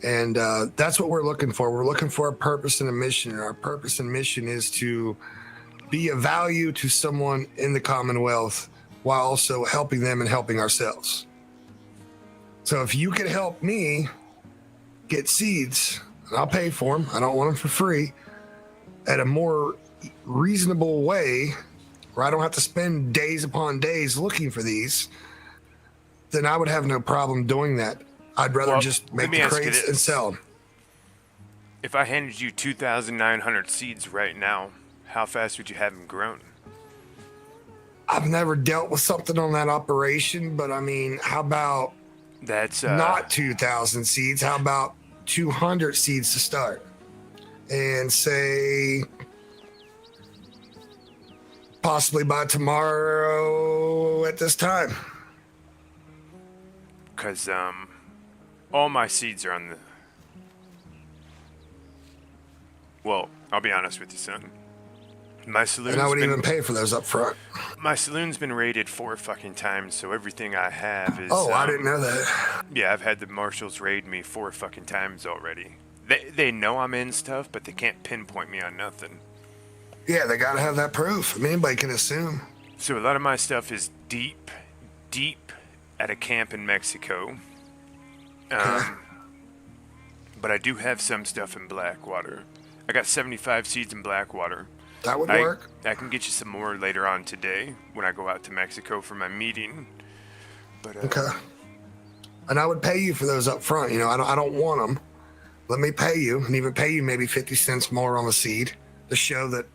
And that's what we're looking for. We're looking for a purpose and a mission. And our purpose and mission is to be of value to someone in the Commonwealth while also helping them and helping ourselves. So if you could help me get seeds, and I'll pay for them, I don't want them for free, at a more reasonable way where I don't have to spend days upon days looking for these, then I would have no problem doing that. I'd rather just make the crates and sell them. if I handed you 2,900 seeds right now, how fast would you have them grown? I've never dealt with something on that operation, but I mean, how about That's not 2,000 seeds? How about 200 seeds to start? And say possibly by tomorrow at this time. because all my seeds are on the. Well, I'll be honest with you, son. My saloon's And I would even pay for those up front. My saloon's been raided 4 fucking times, so everything I have is. Oh, I didn't know that. Yeah, I've had the marshals raid me 4 fucking times already. They know I'm in stuff, but they can't pinpoint me on nothing. Yeah, they gotta have that proof. I mean, anybody can assume. So a lot of my stuff is deep at a camp in Mexico. But I do have some stuff in Blackwater. I got 75 seeds in Blackwater. That would work. I can get you some more later on today when I go out to Mexico for my meeting. But Okay. And I would pay you for those up front. You know, I don't want them. Let me pay you, and even pay you maybe 50 cents more on the seed to show that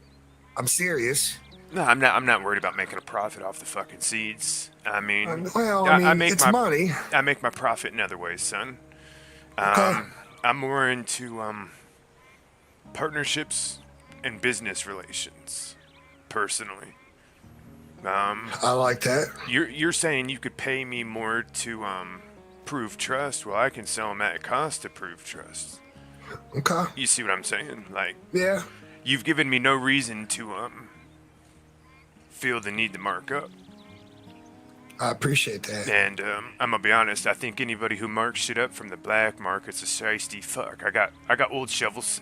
I'm serious. no, I'm not worried about making a profit off the fucking seeds. I mean, Well, I mean, it's money. I make my profit in other ways, son. Okay. I'm more into partnerships and business relations, personally. I like that. You're saying you could pay me more to prove trust? Well, I can sell them at cost to prove trust. Okay. You see what I'm saying? Like, Yeah. you've given me no reason to feel the need to mark up. I appreciate that. And I'm gonna be honest. I think anybody who marks shit up from the black market's a shiesty fuck. I got old shovels.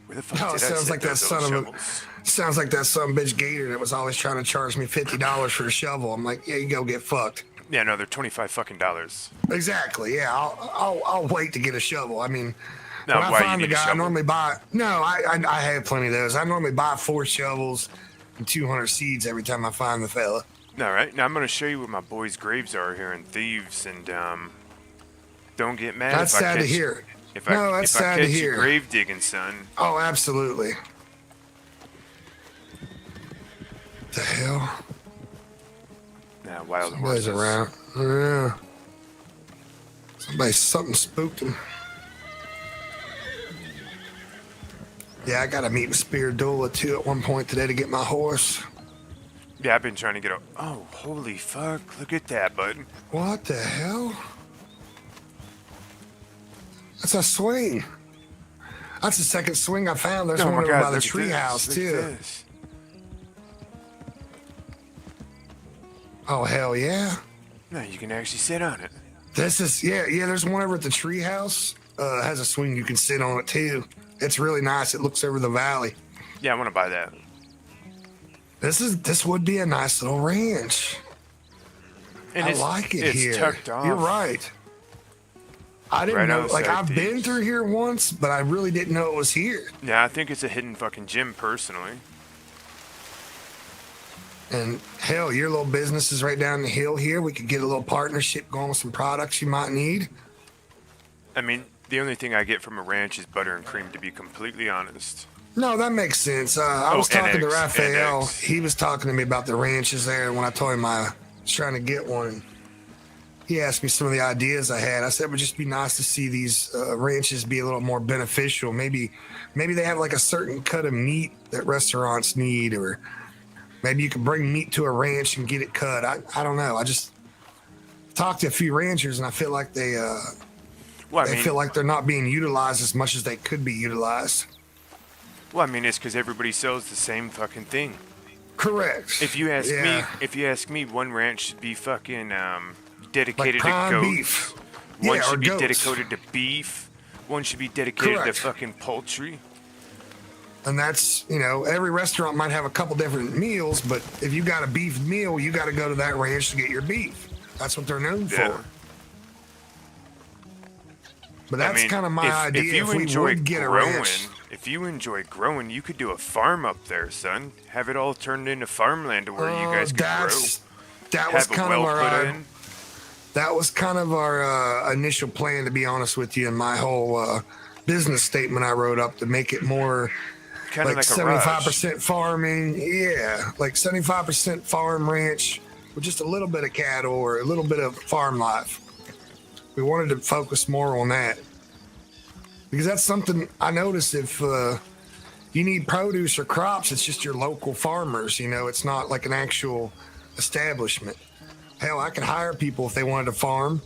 Where the fuck Oh, did I sounds set like that those son old of shovels? Sounds like that son of a bitch Gator that was always trying to charge me $50 for a shovel. I'm like, yeah, you go get fucked. Yeah, no, they're $25 fucking dollars. Exactly. Yeah, I'll wait to get a shovel. I mean, Now, when why I you find need the a guy, I shovel? normally buy. No, I have plenty of those. I normally buy 4 shovels and 200 seeds every time I find the fella. All right, now I'm gonna show you where my boys' graves are here in Thieves, and don't get mad That's if I sad catch to hear. If No, I that's if I sad to catch you hear. grave digging, son. Oh, absolutely. The hell? Nah, wild Somebody's horses. around. Yeah. Something spooked him. Yeah, I gotta meet with Spear Doula too at one point today to get my horse. Yeah, I've been trying to get a. Oh, holy fuck! Look at that, bud. What the hell? That's a swing. That's the second swing I found. There's Oh one my over God! by the Look at this, treehouse look too. at this. Oh hell yeah! No, you can actually sit on it. This is yeah. There's one over at the treehouse. Has a swing you can sit on it too. It's really nice. It looks over the valley. Yeah, I want to buy that. This would be a nice little ranch. And I like it it's here. tucked off. You're right. I didn't Right know. Like outside I've been Thieves. through here once, but I really didn't know it was here. Yeah, I think it's a hidden fucking gym, personally. And hell, your little business is right down the hill here. We could get a little partnership going with some products you might need. I mean, the only thing I get from a ranch is butter and cream, to be completely honest. No, that makes sense. I Oh, was talking to NX, Raphael. NX. He was talking to me about the ranches there when I told him I was trying to get one. he asked me some of the ideas I had. I said it would just be nice to see these ranches be a little more beneficial. Maybe they have like a certain cut of meat that restaurants need, or maybe you can bring meat to a ranch and get it cut. I don't know. I just talked to a few ranchers, and I feel like they feel like they're not being utilized as much as they could be utilized. Well, I mean, it's because everybody sells the same fucking thing. Correct. If you ask me, one ranch should be fucking dedicated like to goats. beef. One Yeah, or should be goats. dedicated to beef. One should be dedicated Correct. to fucking poultry. And that's, every restaurant might have a couple different meals, but if you got a beef meal, you got to go to that ranch to get your beef. That's what they're known for. But that's kind of my idea. If you we enjoy would get growing, a ranch. if you enjoy growing, you could do a farm up there, son. Have it all turned into farmland to where you guys could grow. That was Have a kind of well our put in. that was kind of our initial plan, to be honest with you, and my whole business statement I wrote up to make it more Kind of like like a rush. 75% farming. Yeah, like 75% farm ranch with just a little bit of cattle or a little bit of farm life. We wanted to focus more on that because that's something I noticed. If you need produce or crops, it's just your local farmers. It's not like an actual establishment. Hell, I could hire people if they wanted to farm.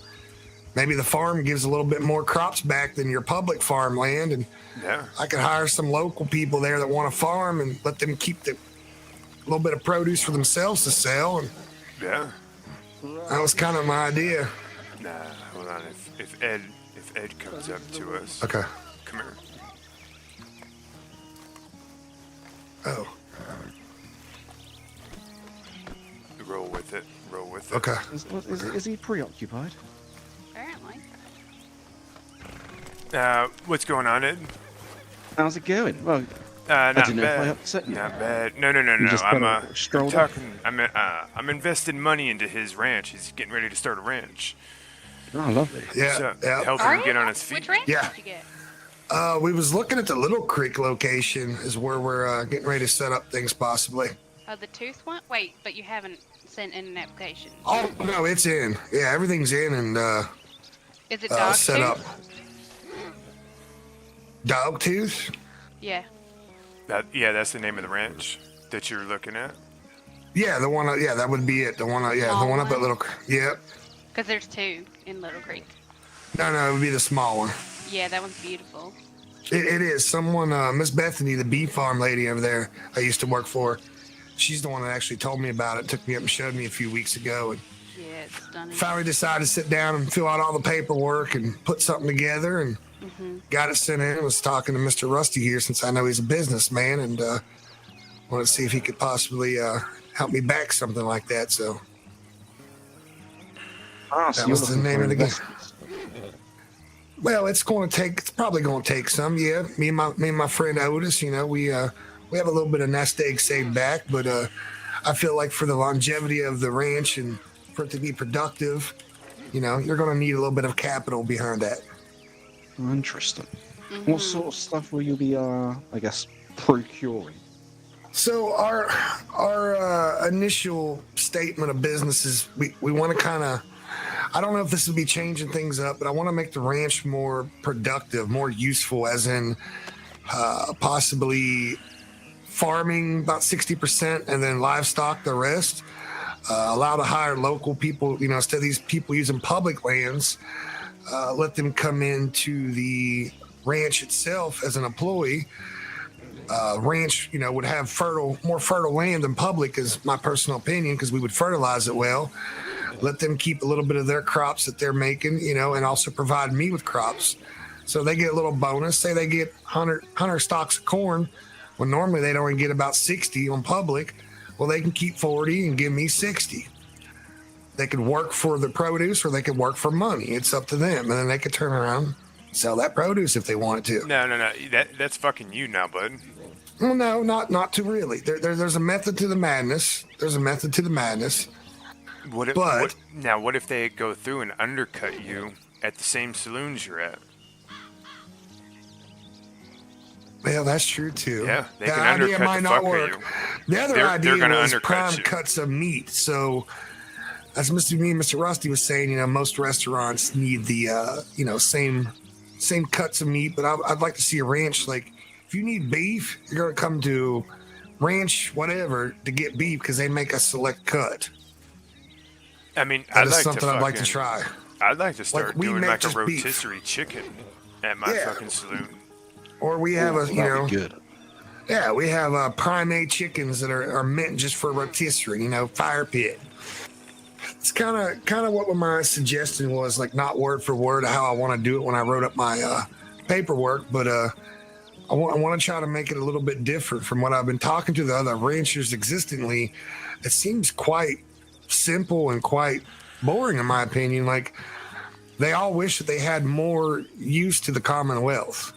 Maybe the farm gives a little bit more crops back than your public farmland, and I could hire some local people there that want to farm and let them keep the little bit of produce for themselves to sell. And that was kind of my idea. Nah, hold on. If Ed comes up to us. Okay. Come here. Oh. Roll with it. Roll with it. Okay. Is he preoccupied? Apparently. What's going on, Ed? How's it going? Well, Not didn't know if I bad. upset you. Not bad. No. You just I'm kinda strolled talking. I'm investing money into his ranch. He's getting ready to start a ranch. Oh, lovely. Yeah. So, Yeah. helping Are him you? get on his feet. Which ranch Yeah. did you get? We was looking at the Little Creek location is where we're getting ready to set up things possibly. The tooth one? Wait, but you haven't sent in an application. Oh, no, it's in. Yeah, everything's in and Is it dog set tooth? up. Dogtooth? Yeah. That's the name of the ranch that you're looking at. Yeah, the one. Yeah, that would be it. The one. The one up at Little. Yep. Because there's two in Little Creek. No, it would be the small one. Yeah, that one's beautiful. It is. Someone, Miss Bethany, the bee farm lady over there, I used to work for. She's the one that actually told me about it. Took me up and showed me a few weeks ago, and Yeah, it's stunning. finally decided to sit down and fill out all the paperwork and put something together, and got it sent in. Was talking to Mr. Rusty here since I know he's a businessman, and wanted to see if he could possibly help me back something like that. So that was the name of the game. Well, it's probably going to take some. Yeah, me and my friend Otis. We have a little bit of nest egg saved back, but I feel like for the longevity of the ranch and for it to be productive, you're going to need a little bit of capital behind that. Interesting. What sort of stuff will you be, procuring? So our initial statement of business is we want to kind of, I don't know if this will be changing things up, but I want to make the ranch more productive, more useful, as in possibly farming about 60% and then livestock the rest. Allow to hire local people, instead of these people using public lands, let them come into the ranch itself as an employee. Ranch, would have more fertile land than public, is my personal opinion, because we would fertilize it well. Let them keep a little bit of their crops that they're making, and also provide me with crops. So they get a little bonus. Say they get 100 stalks of corn, when normally they'd only get about 60 on public. Well, they can keep 40 and give me 60. They could work for the produce or they could work for money. It's up to them. And then they could turn around and sell that produce if they wanted to. No. That's fucking you now, bud. Well, no, not to really. There's a method to the madness. What if they go through and undercut you at the same saloons you're at? Well, that's true too. Yeah, they the can idea undercut might the not fuck out work. of you. The other They're idea gonna was undercut prime you. cuts of meat. So as me and Mr. Rusty was saying, you know, most restaurants need the, you know, same cuts of meat, but I'd like to see a ranch. Like, if you need beef, you're going to come to ranch, whatever, to get beef because they make a select cut. I mean, That is something I'd like to try. I'd like to start Like, we doing make like a just beef. rotisserie chicken at my fucking saloon. Or we have a, you know, good. yeah, we have primate chickens that are meant just for rotisserie, you know, fire pit. It's kind of what my suggestion was, like not word for word how I want to do it when I wrote up my paperwork, but I want to try to make it a little bit different from what I've been talking to the other ranchers existingly. It seems quite simple and quite boring in my opinion. Like they all wish that they had more use to the Commonwealth.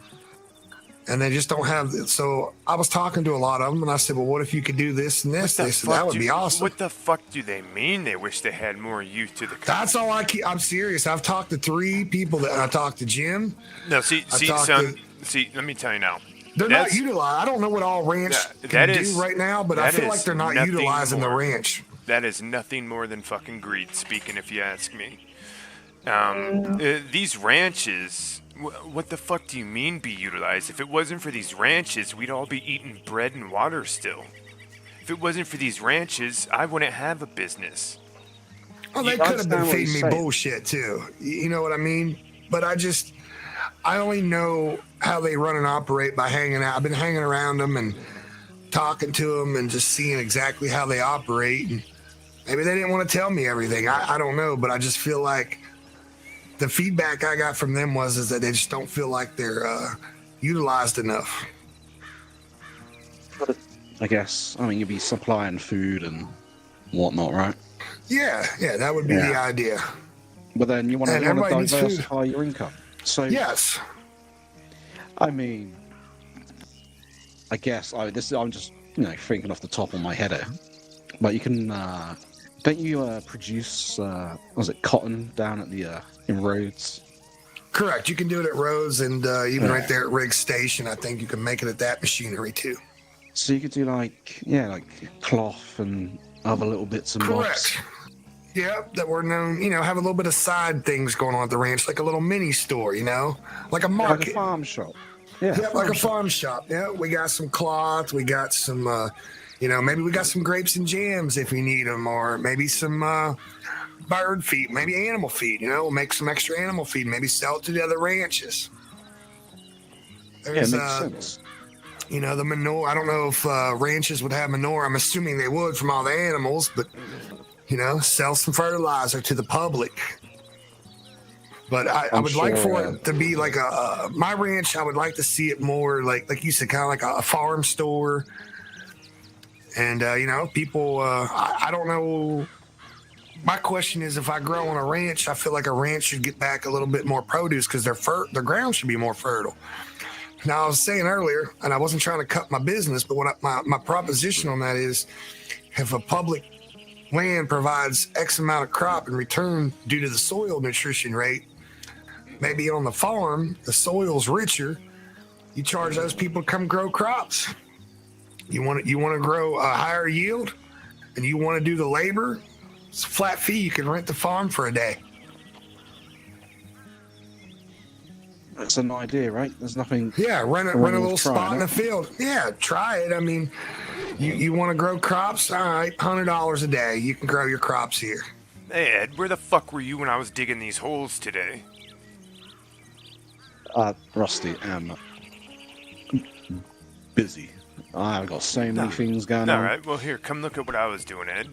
And they just don't have it. So I was talking to a lot of them, and I said, well, what if you could do this and this? They said, that would be awesome. What the fuck do they mean they wish they had more youth to the country? That's all I'm serious. I've talked to 3 people that I talked to Jim. No, see, son, let me tell you now. They're not utilized. I don't know what all ranch can do right now, but I feel like they're not utilizing the ranch. That is nothing more than fucking greed speaking, if you ask me. These ranches... What the fuck do you mean be utilized? If it wasn't for these ranches, we'd all be eating bread and water still. If it wasn't for these ranches, I wouldn't have a business. Oh, they could have been feeding me bullshit too. You know what I mean? But I only know how they run and operate by hanging out. I've been hanging around them and talking to them and just seeing exactly how they operate. And maybe they didn't want to tell me everything. I don't know, but I just feel like the feedback I got from them is that they just don't feel like they're utilized enough. I guess. I mean, you'd be supplying food and whatnot, right? Yeah, that would be the idea. But then you want to diversify your income. So yes. I mean, I guess I'm just thinking off the top of my head here. But you can don't you produce was it cotton down at the in Rhodes? Correct. You can do it at Rhodes and even right there at Riggs Station. I think you can make it at that machinery too. So you could do like cloth and other little bits and bobs. Correct. Yeah, that we're known, have a little bit of side things going on at the ranch, like a little mini store, like a market. Like a farm shop. Yeah, like a farm shop. Yeah, we got some cloth, we got some, maybe we got some grapes and jams if you need them, or maybe some bird feed, maybe animal feed, we'll make some extra animal feed, maybe sell it to the other ranches. There's, makes sense. The manure, I don't know if ranches would have manure. I'm assuming they would from all the animals, but, sell some fertilizer to the public. But I would like for it to be like my ranch, I would like to see it more like you said, kind of like a farm store. And, people, I don't know. My question is, if I grow on a ranch, I feel like a ranch should get back a little bit more produce because their ground should be more fertile. Now, I was saying earlier, and I wasn't trying to cut my business, but what my proposition on that is, if a public land provides X amount of crop in return due to the soil nutrition rate, maybe on the farm, the soil's richer, you charge those people to come grow crops. You want to grow a higher yield, and you want to do the labor, it's a flat fee. You can rent the farm for a day. That's an idea, right? There's nothing. Yeah, rent a little spot in the field. Yeah, try it. I mean, you want to grow crops? All right, $100 a day. You can grow your crops here. Hey, Ed, where the fuck were you when I was digging these holes today? Rusty, I'm busy. I've got so many things going on. All right, well, here, come look at what I was doing, Ed.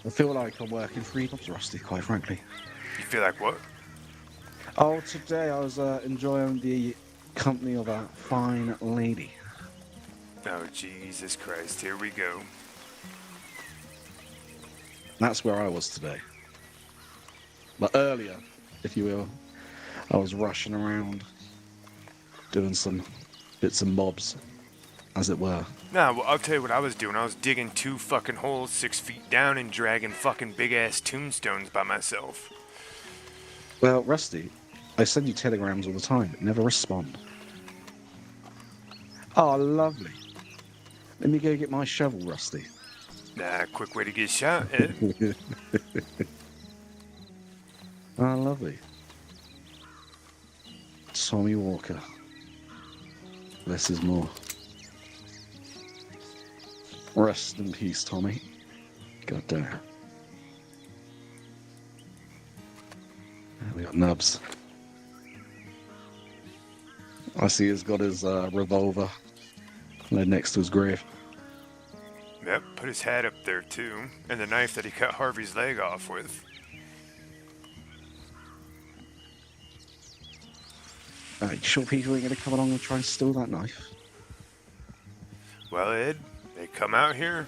I feel like I'm working 3 jobs, Rusty, quite frankly. You feel like what? Oh, today I was enjoying the company of a fine lady. Oh, Jesus Christ, here we go. That's where I was today. But earlier, if you will, I was rushing around, doing some bits and bobs, as it were. Nah, well, I'll tell you what I was doing. I was digging 2 fucking holes 6 feet down and dragging fucking big-ass tombstones by myself. Well, Rusty, I send you telegrams all the time, but never respond. Oh, lovely. Let me go get my shovel, Rusty. Nah, quick way to get shot, Ed. Ah, lovely. Tommy Walker. Less is more. Rest in peace, Tommy. God damn. We got Nubs. I see he's got his revolver laid next to his grave. Yep, put his hat up there too, and the knife that he cut Harvey's leg off with. You sure people ain't gonna come along and try and steal that knife? Well, Ed, they come out here,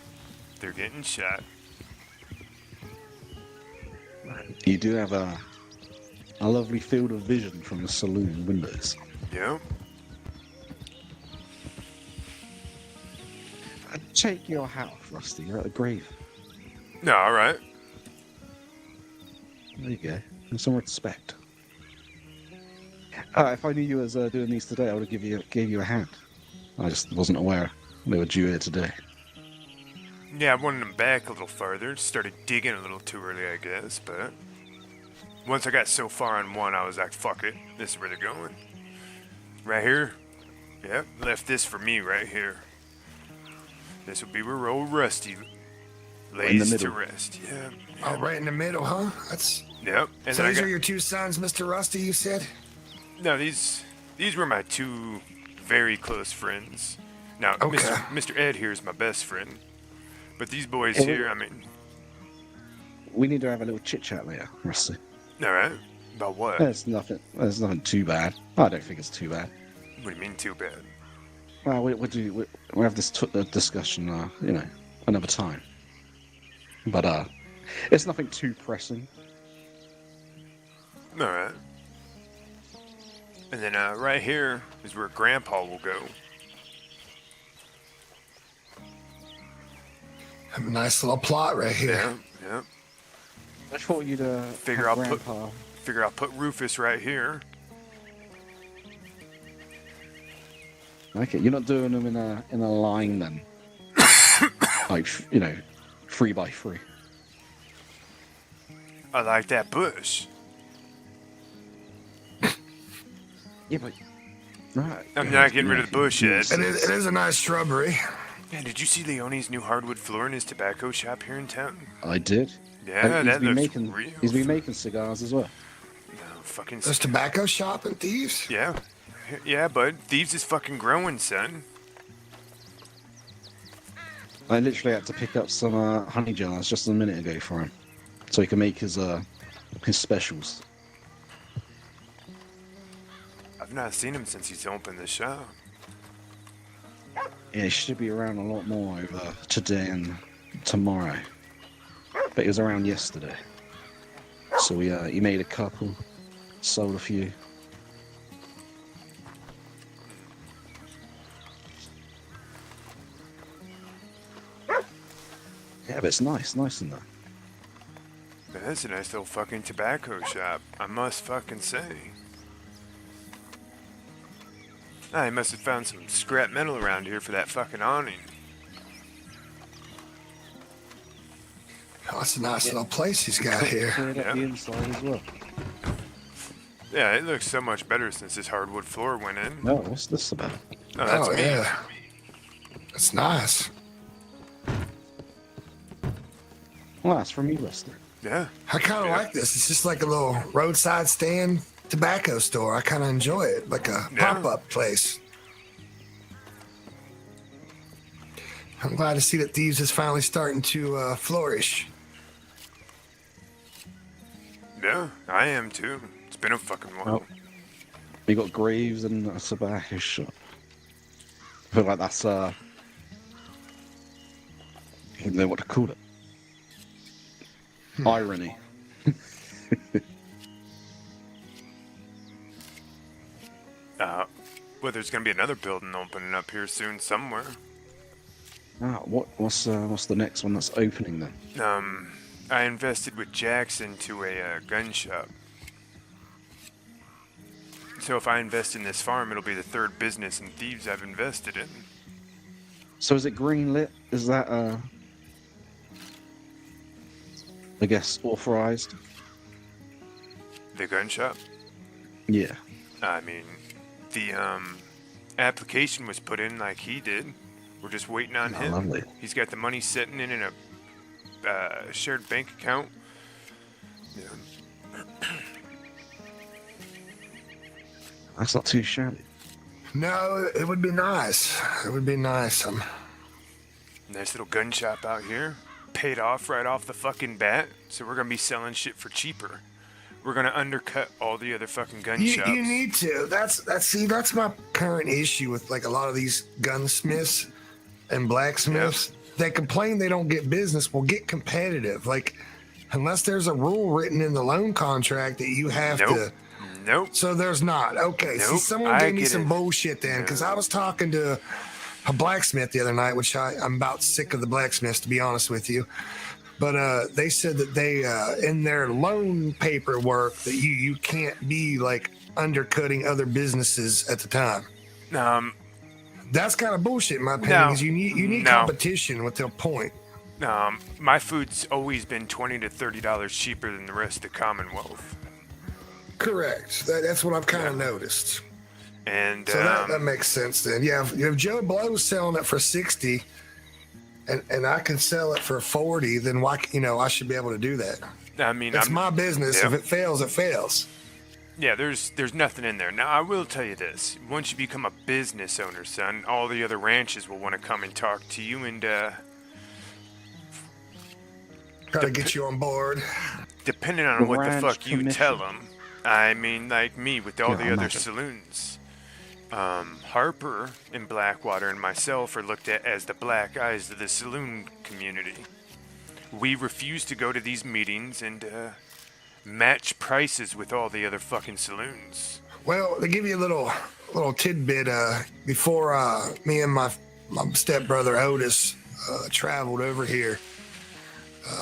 they're getting shot. You do have a lovely field of vision from the saloon windows. Yep. Take your hat off, Rusty. You're at the grave. No, alright. There you go. And some respect. If I knew you was doing these today, I would have gave you a hand. I just wasn't aware they were due here today. Yeah, I wanted them back a little farther. Started digging a little too early, I guess, but once I got so far on one, I was like, fuck it. This is where they're going. Right here? Yep, left this for me right here. This will be where old Rusty lays to rest. Yeah. Oh, right in the middle, huh? That's. Yep. And So then these are your two sons, Mr. Rusty, you said? No, these were my two very close friends. Now, Okay. Mr. Ed here is my best friend. But these boys Hey, here, I mean... We need to have a little chit-chat later, Rusty. Alright. About what? There's nothing too bad. I don't think it's too bad. What do you mean too bad? Well, we'll have this discussion, another time. But it's nothing too pressing. Alright. And then right here is where Grandpa will go. A nice little plot right here. Yeah, yeah. I thought you'd Figure I'll put Rufus right here. Okay, you're not doing them in a line then, like 3x3. I like that bush. Yeah, but right. I'm not getting rid of the bush yet. It is a nice shrubbery. Yeah, did you see Leone's new hardwood floor in his tobacco shop here in town? I did. Yeah, that looks real. He's been making cigars as well. No, fucking... There's tobacco shop and Thieves? Yeah. Yeah, bud. Thieves is fucking growing, son. I literally had to pick up some honey jars just a minute ago for him, so he can make his specials. I've not seen him since he's opened the shop. Yeah, he should be around a lot more over today and tomorrow. But he was around yesterday. So he made a couple, sold a few. Yeah, but it's nice in there. But that's a nice little fucking tobacco shop, I must fucking say. Ah, he must have found some scrap metal around here for that fucking awning. Oh, it's a nice little place he's got here. Cleared up the inside as well. Yeah, it looks so much better since this hardwood floor went in. No, what's this about? Oh, that's me. Yeah. That's nice. Well, that's from you, Lester. Yeah. I kind of like this. It's just like a little roadside stand tobacco store. I kind of enjoy it, like a pop-up place. I'm glad to see that Thieves is finally starting to flourish. Yeah, I am too. It's been a fucking while. We got graves and a tobacco shop. I feel like that's I don't know what to call it. Irony. Well, there's gonna be another building opening up here soon somewhere. What's the next one that's opening then? I invested with Jackson to a gun shop. So if I invest in this farm, it'll be the third business in Thieves I've invested in. So is it green lit? Is that I guess, authorized? The gun shop? Yeah. I mean, the application was put in like he did. We're just waiting on him. Lovely. He's got the money sitting in a shared bank account. Yeah. That's not too shabby. No, it would be nice. It would be nice. Nice little gun shop out here. Paid off right off the fucking bat. So we're gonna be selling shit for cheaper. We're gonna undercut all the other fucking gun shops. You need to. That's my current issue with like a lot of these gunsmiths and blacksmiths. Yep. They complain they don't get business. Well, get competitive. Like, unless there's a rule written in the loan contract that you have to. Nope. So there's not. Okay. Nope. See, someone gave me some bullshit then, because I was talking to a blacksmith the other night, which I'm about sick of the blacksmiths, to be honest with you. But they said that they, in their loan paperwork, that you can't be like undercutting other businesses at the time. That's kind of bullshit, in my opinion. Because you need competition with their point. My food's always been $20 to $30 cheaper than the rest of the Commonwealth. Correct. That's what I've kind of noticed. And so that makes sense then. Yeah, if Joe Blow's selling it for 60, and I can sell it for 40, then why? I should be able to do that. I mean, it's my business. Yep. If it fails, it fails. Yeah, there's nothing in there. Now, I will tell you this: once you become a business owner, son, all the other ranches will want to come and talk to you and try to get you on board. Depending on what the fuck you tell them. I mean, like me with all the other saloons. Harper and Blackwater and myself are looked at as the black eyes of the saloon community. We refuse to go to these meetings and match prices with all the other fucking saloons. Well, to give you a little tidbit, before me and my stepbrother Otis traveled over here,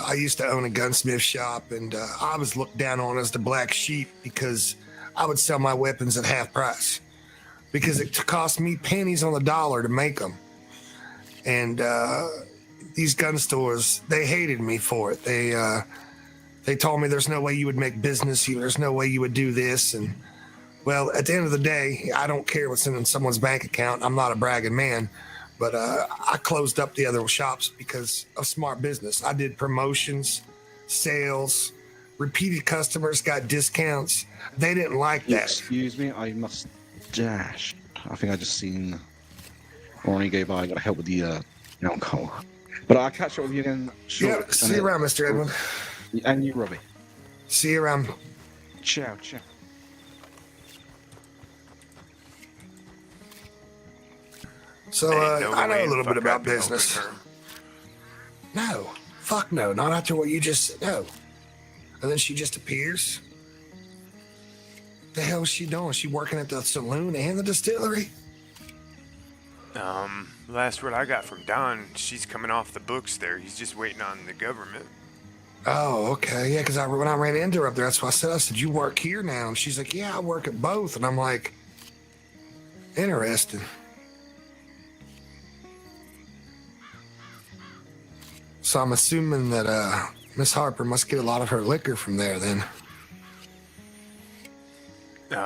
I used to own a gunsmith shop, and I was looked down on as the black sheep because I would sell my weapons at half price because it cost me pennies on the dollar to make them. And these gun stores, they hated me for it. They told me there's no way you would make business. There's no way you would do this. And well, at the end of the day, I don't care what's in someone's bank account. I'm not a bragging man. But I closed up the other shops because of smart business. I did promotions, sales, repeated customers got discounts. They didn't like that. Excuse me, I must dash. I think I just seen Ronnie go by. I got to help with the alcohol. But I'll catch up with you again shortly. Yeah, see you around, Mr. Edwin. And you, Robbie. See you around. Ciao, ciao. So I know a little bit about business. No, fuck no, not after what you just said. No. And then she just appears. The hell is she doing? She working at the saloon and the distillery? Last word I got from Don, she's coming off the books there. He's just waiting on the government. Oh, okay. Yeah, because when I ran into her up there, that's what I said, you work here now? And she's like, yeah, I work at both. And I'm like, interesting. So I'm assuming that Miss Harper must get a lot of her liquor from there then.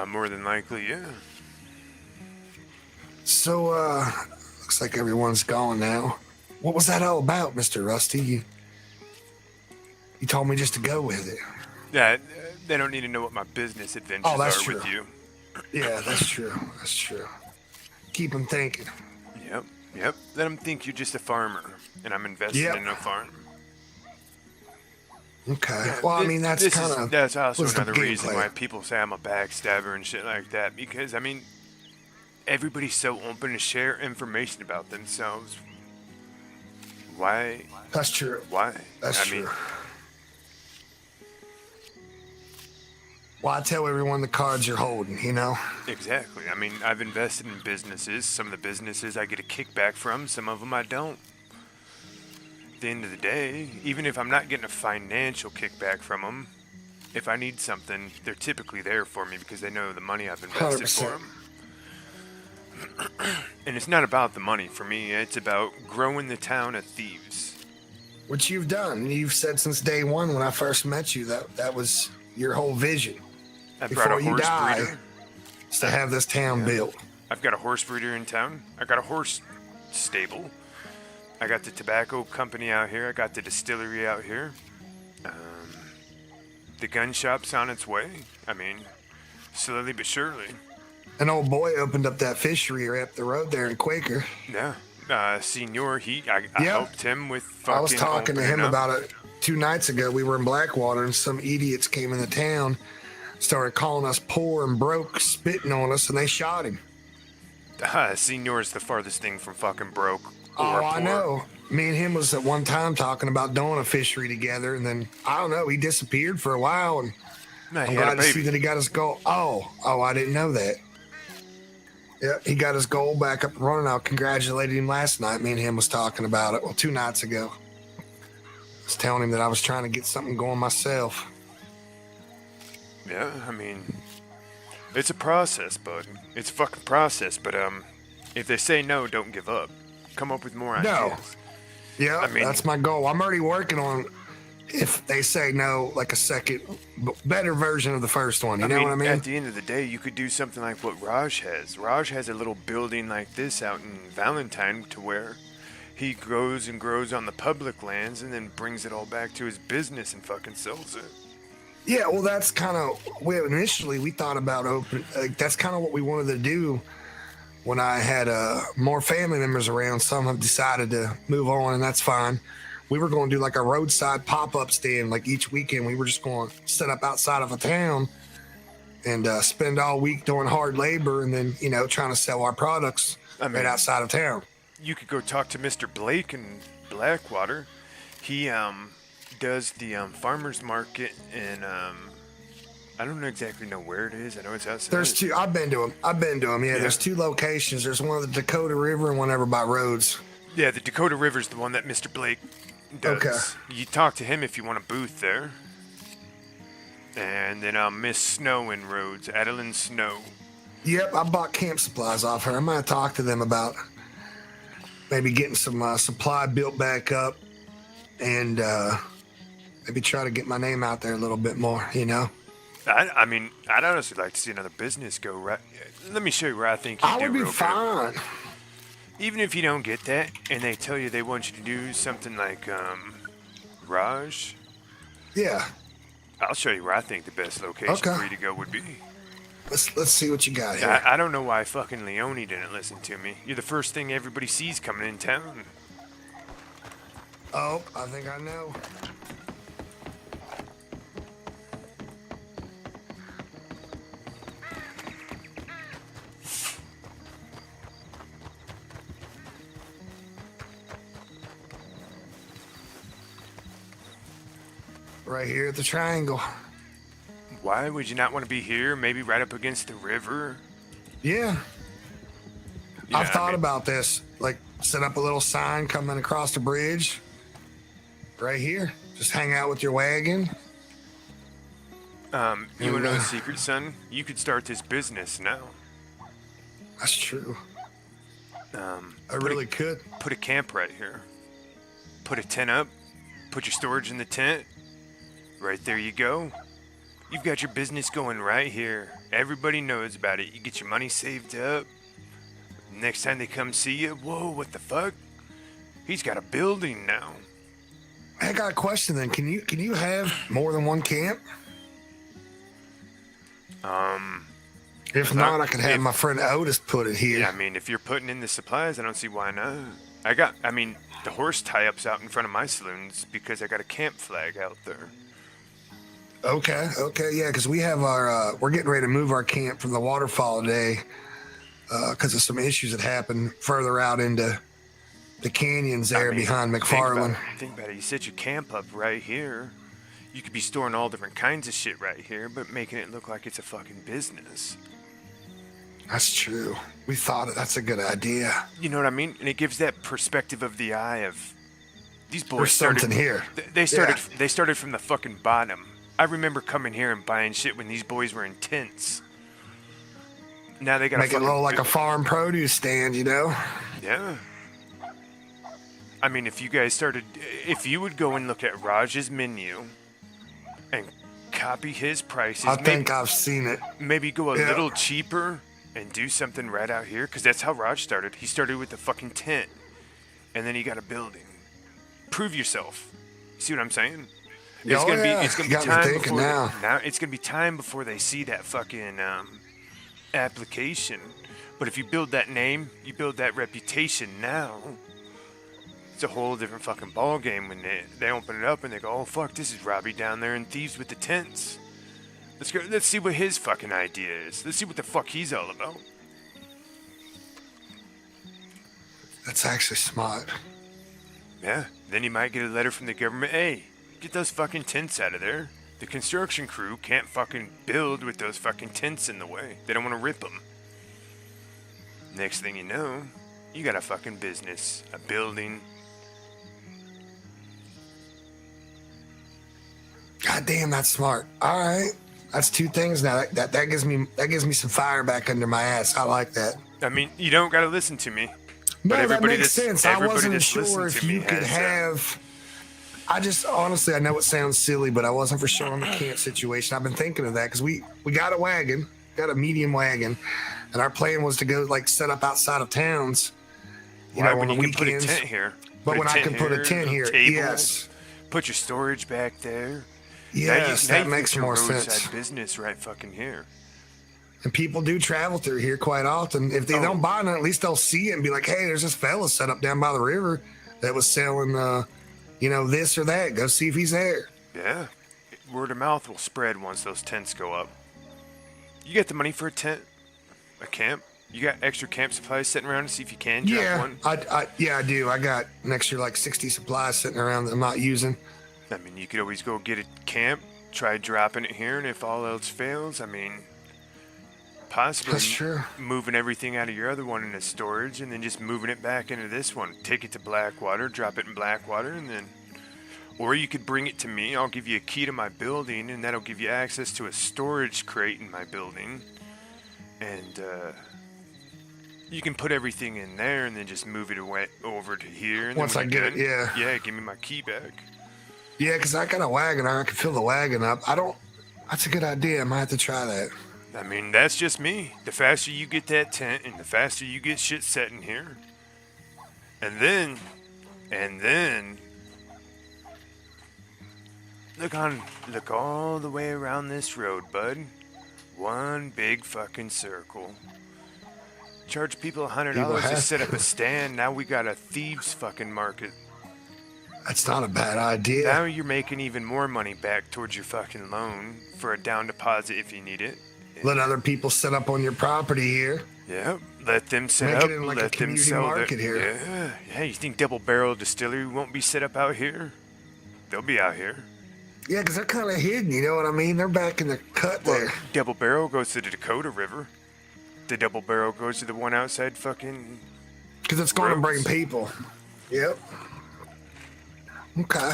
More than likely, yeah. So, looks like everyone's gone now. What was that all about, Mr. Rusty? You told me just to go with it. Yeah, they don't need to know what my business adventures are with you. Yeah, that's true. That's true. Keep them thinking. Yep. Let them think you're just a farmer, and I'm investing in a farm. Okay. Yeah, well, I mean, that's also another reason why people say I'm a backstabber and shit like that. Because, I mean, everybody's so open to share information about themselves. Why? That's true. Why? That's true. Well, I tell everyone the cards you're holding, you know? Exactly. I mean, I've invested in businesses. Some of the businesses I get a kickback from, some of them I don't. At the end of the day, even if I'm not getting a financial kickback from them, if I need something, they're typically there for me because they know the money I've invested 100%. For them. And it's not about the money for me. It's about growing the town of Thieves. which you've done. You've said since day one when I first met you that was your whole vision. I Before brought a you horse die, breeder. is to have this town built. I've got a horse breeder in town. I got a horse stable. I got the tobacco company out here. I got the distillery out here. The gun shop's on its way. I mean, slowly but surely. An old boy opened up that fishery right up the road there in Quaker. Yeah. Senior, I helped him with fucking I was talking to him opening up. about it 2 nights ago. We were in Blackwater and some idiots came into town, started calling us poor and broke, spitting on us, and they shot him. Senior's the farthest thing from fucking broke. Oh, Or I poor. know. Me and him was at one time talking about doing a fishery together, and then, I don't know, he disappeared for a while, and No, I'm he had glad a to see baby. that he got his goal. Oh, I didn't know that. Yeah, he got his goal back up and running. I congratulated him last night. Me and him was talking about it. Well, 2 nights ago. I was telling him that I was trying to get something going myself. Yeah, I mean, it's a process, bud. It's a fucking process, but if they say no, don't give up. Come up with more ideas. No. Yeah, I mean- that's my goal. I'm already working on, if they say no, like a second, better version of the first one. You know what I mean? At the end of the day, you could do something like what Raj has. Raj has a little building like this out in Valentine to where he grows and grows on the public lands and then brings it all back to his business and fucking sells it. Yeah, well, that's kind of, initially we thought about that's kind of what we wanted to do when I had more family members around. Some have decided to move on, and that's fine. We were going to do like a roadside pop-up stand, like each weekend. We were just going to set up outside of a town and spend all week doing hard labor and then, trying to sell our products right outside of town. You could go talk to Mr. Blake in Blackwater. He does the farmers market in I don't exactly know where it is. I know it's outside. There's 2. I've been to them. Yeah, there's 2 locations. There's one at the Dakota River and one over by Rhodes. Yeah, the Dakota River's the one that Mr. Blake does. Okay. You talk to him if you want a booth there. And then Miss Snow in Rhodes, Adeline Snow. Yep, I bought camp supplies off her. I'm going to talk to them about maybe getting some supply built back up and maybe try to get my name out there a little bit more, I mean, I'd honestly like to see another business go right. Let me show you where I think you I do would be real good. fine. Even if you don't get that, and they tell you they want you to do something like Raj, Yeah, I'll show you where I think the best location Okay. for you to go would be. let's see what you got here. I don't know why fucking Leone didn't listen to me. You're the first thing everybody sees coming in town. Oh, I think I know. Right here at the triangle. Why would you not want to be here? Maybe right up against the river? Yeah, You know, I've I thought mean, about this. Like, set up a little sign coming across the bridge. Right here. Just hang out with your wagon. You want to know the secret, son? You could start this business now. That's true. I Put really could. Put a camp right here. Put a tent up. Put your storage in the tent. Right there you go. You've got your business going right here. Everybody knows about it. You get your money saved up. Next time they come see you, whoa, what the fuck? He's got a building now. I got a question then. Can you have more than one camp? If not, I could have my friend Otis put it here. Yeah, I mean, if you're putting in the supplies, I don't see why not. The horse tie-ups out in front of my saloons because I got a camp flag out there. Okay, yeah, because we have we're getting ready to move our camp from the waterfall today because of some issues that happened further out into the canyons there behind McFarland. Think about it. You set your camp up right here. You could be storing all different kinds of shit right here, but making it look like it's a fucking business. That's true. We thought that's a good idea. You know what I mean? And it gives that perspective of the eye of these boys. There's something here. They started from the fucking bottom. I remember coming here and buying shit when these boys were in tents. Now they got Make it look like a farm produce stand, Yeah. I mean, if you guys started, if you would go and look at Raj's menu and copy his prices, I think I've seen it. maybe go a Yeah. little cheaper and do something right out here, because that's how Raj started. He started with a fucking tent, and then he got a building. Prove yourself. See what I'm saying? It's Oh, gonna yeah. be, it's gonna You be got me time thinking before now. it's gonna be time before they see that fucking application. But if you build that name, you build that reputation now. It's a whole different fucking ball game when they open it up and they go, oh fuck, this is Robbie down there in Thieves with the tents. Let's see what his fucking idea is. Let's see what the fuck he's all about. That's actually smart. Yeah, then you might get a letter from the government. Hey, get those fucking tents out of there. The construction crew can't fucking build with those fucking tents in the way. They don't want to rip them. Next thing you know, you got a fucking business, a building. God damn, that's smart. All right, that's two things now. That gives me some fire back under my ass. I like that. I mean, you don't gotta listen to me. No, But that everybody makes that's- sense. I everybody wasn't that's sure listened if to me you could has, have. I just honestly, I know it sounds silly, but I wasn't for sure on the camp situation. I've been thinking of that because we got a wagon, got a medium wagon, and our plan was to go like set up outside of towns. You Why, know, when on you the can put a weekends. tent here? But Put a when I tent can put a here, tent here, table, yes, Put your storage back there. yes, now that you makes got your more roadside sense. business right fucking here. And people do travel through here quite often. If they don't buy none, at least they'll see it and be like, "Hey, there's this fella set up down by the river that was selling, this or that. Go see if he's there." Yeah. Word of mouth will spread once those tents go up. You got the money for a tent? A camp? You got extra camp supplies sitting around to see if you can drop Yeah, one? I do. I got next year like 60 supplies sitting around that I'm not using. I mean, you could always go get a camp, try dropping it here, and if all else fails, I mean, possibly That's true. moving everything out of your other one into storage and then just moving it back into this one. Take it to Blackwater, drop it in Blackwater, and then... Or you could bring it to me. I'll give you a key to my building, and that'll give you access to a storage crate in my building. And, you can put everything in there and then just move it away over to here. And Once then I when get you're it, done, yeah. Yeah, give me my key back. Yeah, because I got a wagon. I can fill the wagon up. That's a good idea. I might have to try that. I mean, that's just me. The faster you get that tent and the faster you get shit set in here. And then, look all the way around this road, bud. One big fucking circle. Charge people $100 to have set up a stand. Now we got a thieves fucking market. That's not a bad idea. Now you're making even more money back towards your fucking loan for a down deposit if you need it. Let other people set up on your property here. Yeah, let them set Make up. it in like a Let them community sell market their, here. Yeah. You think Double Barrel Distillery won't be set up out here? They'll be out here. Yeah, because they're kind of hidden. You know what I mean? They're back in the cut Well, there. Double Barrel goes to the Dakota River. The Double Barrel goes to the one outside fucking. Because it's going to bring roads. people. Yep. Okay.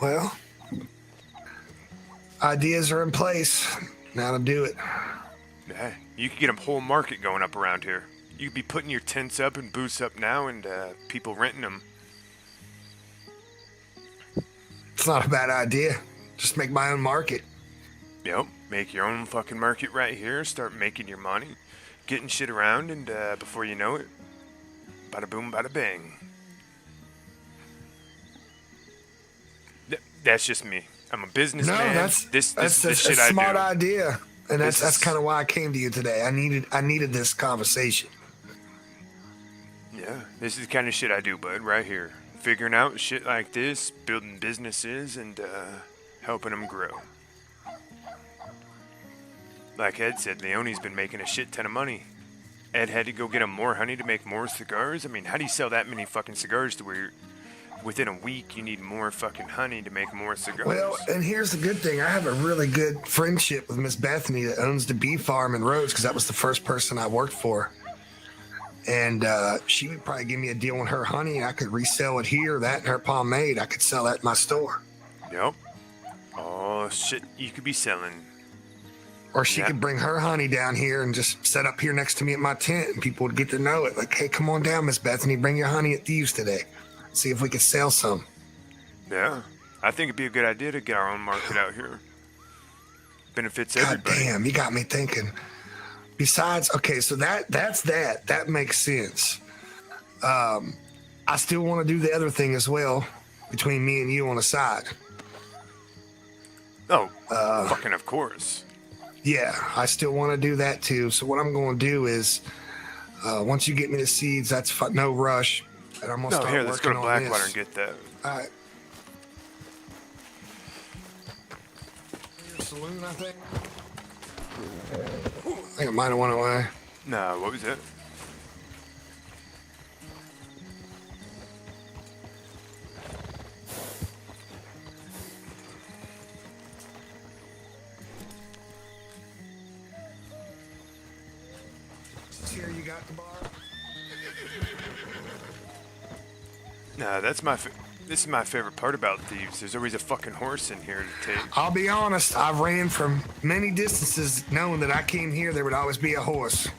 Well, ideas are in place. Now to do it. Yeah, you could get a whole market going up around here. You could be putting your tents up and booths up now, and people renting them. It's not a bad idea. Just make my own market. Yep, make your own fucking market right here. Start making your money, getting shit around, and before you know it, bada boom, bada bang. That's just me. I'm a businessman. that's this that's is the shit a I smart do. idea, and This that's is- kind of why I came to you today. I needed this conversation. Yeah, this is the kind of shit I do, bud, right here. Figuring out shit like this, building businesses, and helping them grow. Like Ed said, Leone's been making a shit ton of money. Ed had to go get him more honey to make more cigars. I mean, how do you sell that many fucking cigars to where within a week you need more fucking honey to make more cigars? Well, and here's the good thing. I have a really good friendship with Miss Bethany that owns the bee farm in Rhodes because that was the first person I worked for. And she would probably give me a deal on her honey, and I could resell it here. That and her pomade, I could sell that in my store. Yep. Oh, shit you could be selling. Or she Yeah. could bring her honey down here and just set up here next to me at my tent, and people would get to know it. Like, hey, come on down, Miss Bethany, bring your honey at Thieves today. See if we could sell some. Yeah, I think it'd be a good idea to get our own market out here. Benefits God everybody. damn, you got me thinking. Besides, okay, so that's that. That makes sense. I still want to do the other thing as well, between me and you on the side. Oh, fucking of course. Yeah, I still want to do that too. So what I'm going to do is, once you get me the seeds, that's no rush, and I'm gonna start Here, let's go to working on Blackwater this. and get that. All right. Saloon, I think. I think it might have went away. No, what was it? Here you got the bar. Nah, this is my favorite part about Thieves. There's always a fucking horse in here to take. I'll be honest, I've ran from many distances knowing that I came here, there would always be a horse.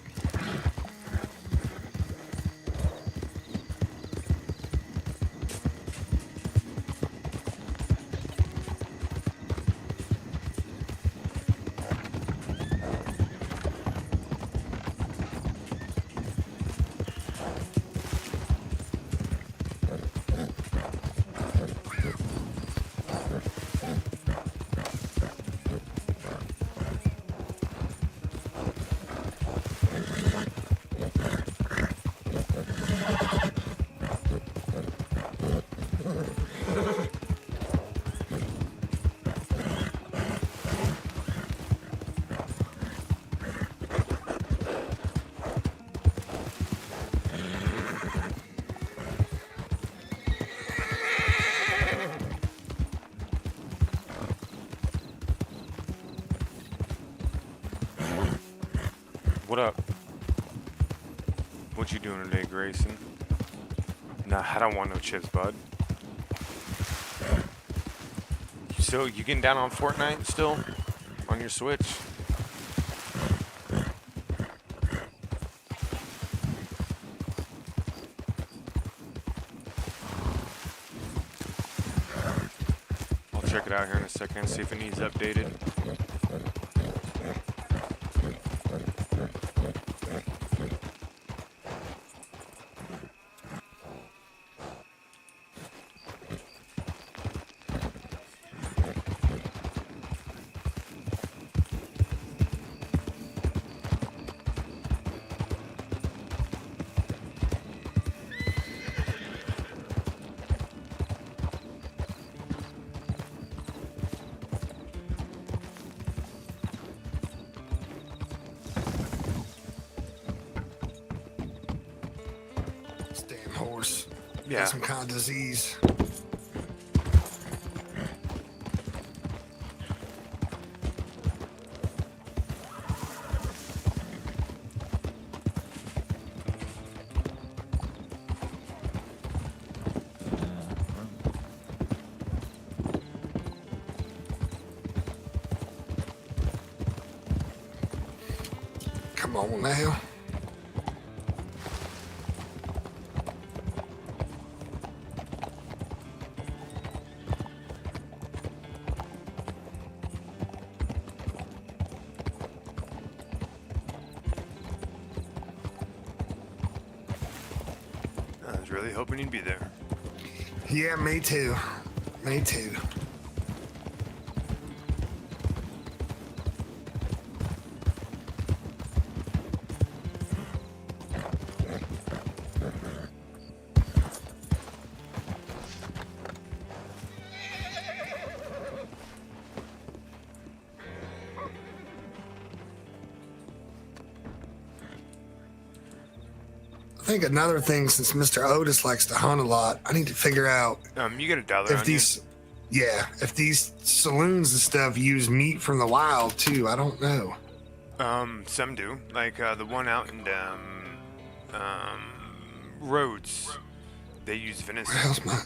What up? What you doing today, Grayson? Nah, I don't want no chips, bud. You getting down on Fortnite still? On your Switch? I'll check it out here in a second, see if it needs updated. This damn horse. Yeah. Got some kind of disease. Come on now. I was really hoping you'd be there. Yeah, me too. Me too. I think another thing, since Mr. Otis likes to hunt a lot, I need to figure out You got a dollar if on these, yeah, if these saloons and stuff use meat from the wild too. I don't know. you? Some do. Like the one out in Rhodes. They use venison. Where the hell's my?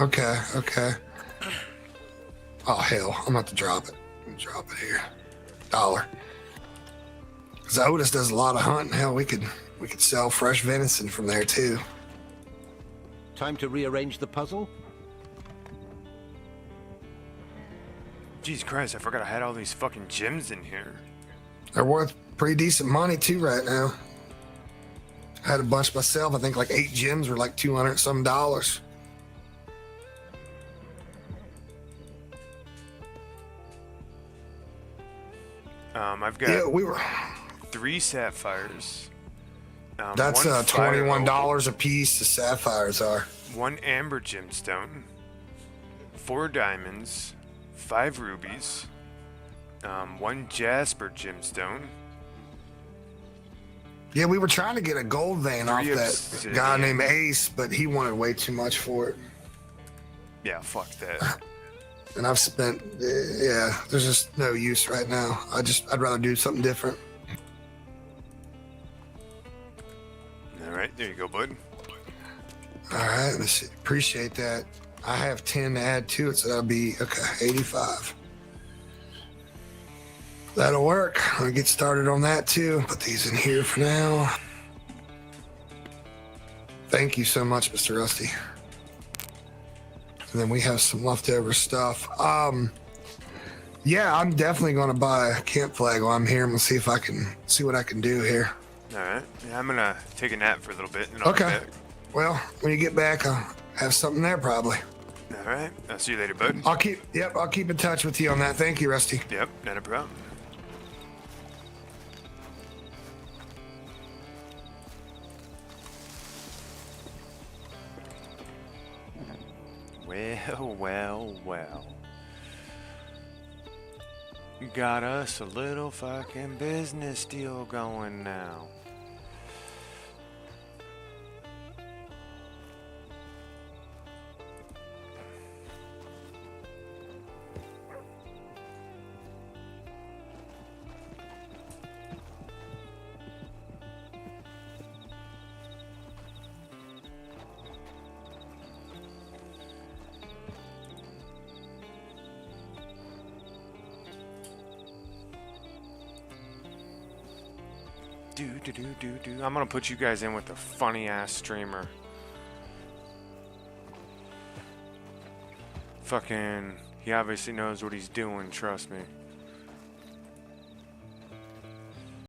Okay, okay. Oh hell, I'm about to drop it. I'm gonna drop it here. $1. Cause Otis does a lot of hunting. Hell, we could sell fresh venison from there too. Time to rearrange the puzzle? Jesus Christ, I forgot I had all these fucking gems in here. They're worth pretty decent money too right now. I had a bunch myself. I think like 8 gems were like $200 some. I've got Yeah, we were. 3 sapphires. That's one fire $21 a piece. The sapphires are. 1 amber gemstone, 4 diamonds, 5 rubies, 1 jasper gemstone. Yeah, we were trying to get a gold vein off 3 that obsidian. guy named Ace, but he wanted way too much for it. Yeah, fuck that. And I've spent, yeah, there's just no use right now. I'd rather do something different. All right, there you go, bud. All right, let's see. Appreciate that. I have 10 to add to it, so that'll be, okay, 85. That'll work. I'll get started on that too. Put these in here for now. Thank you so much, Mr. Rusty. And then we have some leftover stuff. Yeah, I'm definitely going to buy a camp flag while I'm here. I'm going to see if I can see what I can do here. All right, yeah, I'm gonna take a nap for a little bit, and I'll Okay. be back. Well, when you get back, I'll have something there probably. All right, I'll see you later, bud. I'll keep in touch with you on that. Thank you, Rusty. Yep, not a problem. Well, well, well. Got us a little fucking business deal going now. I'm gonna put you guys in with a funny ass streamer. Fucking, he obviously knows what he's doing, trust me.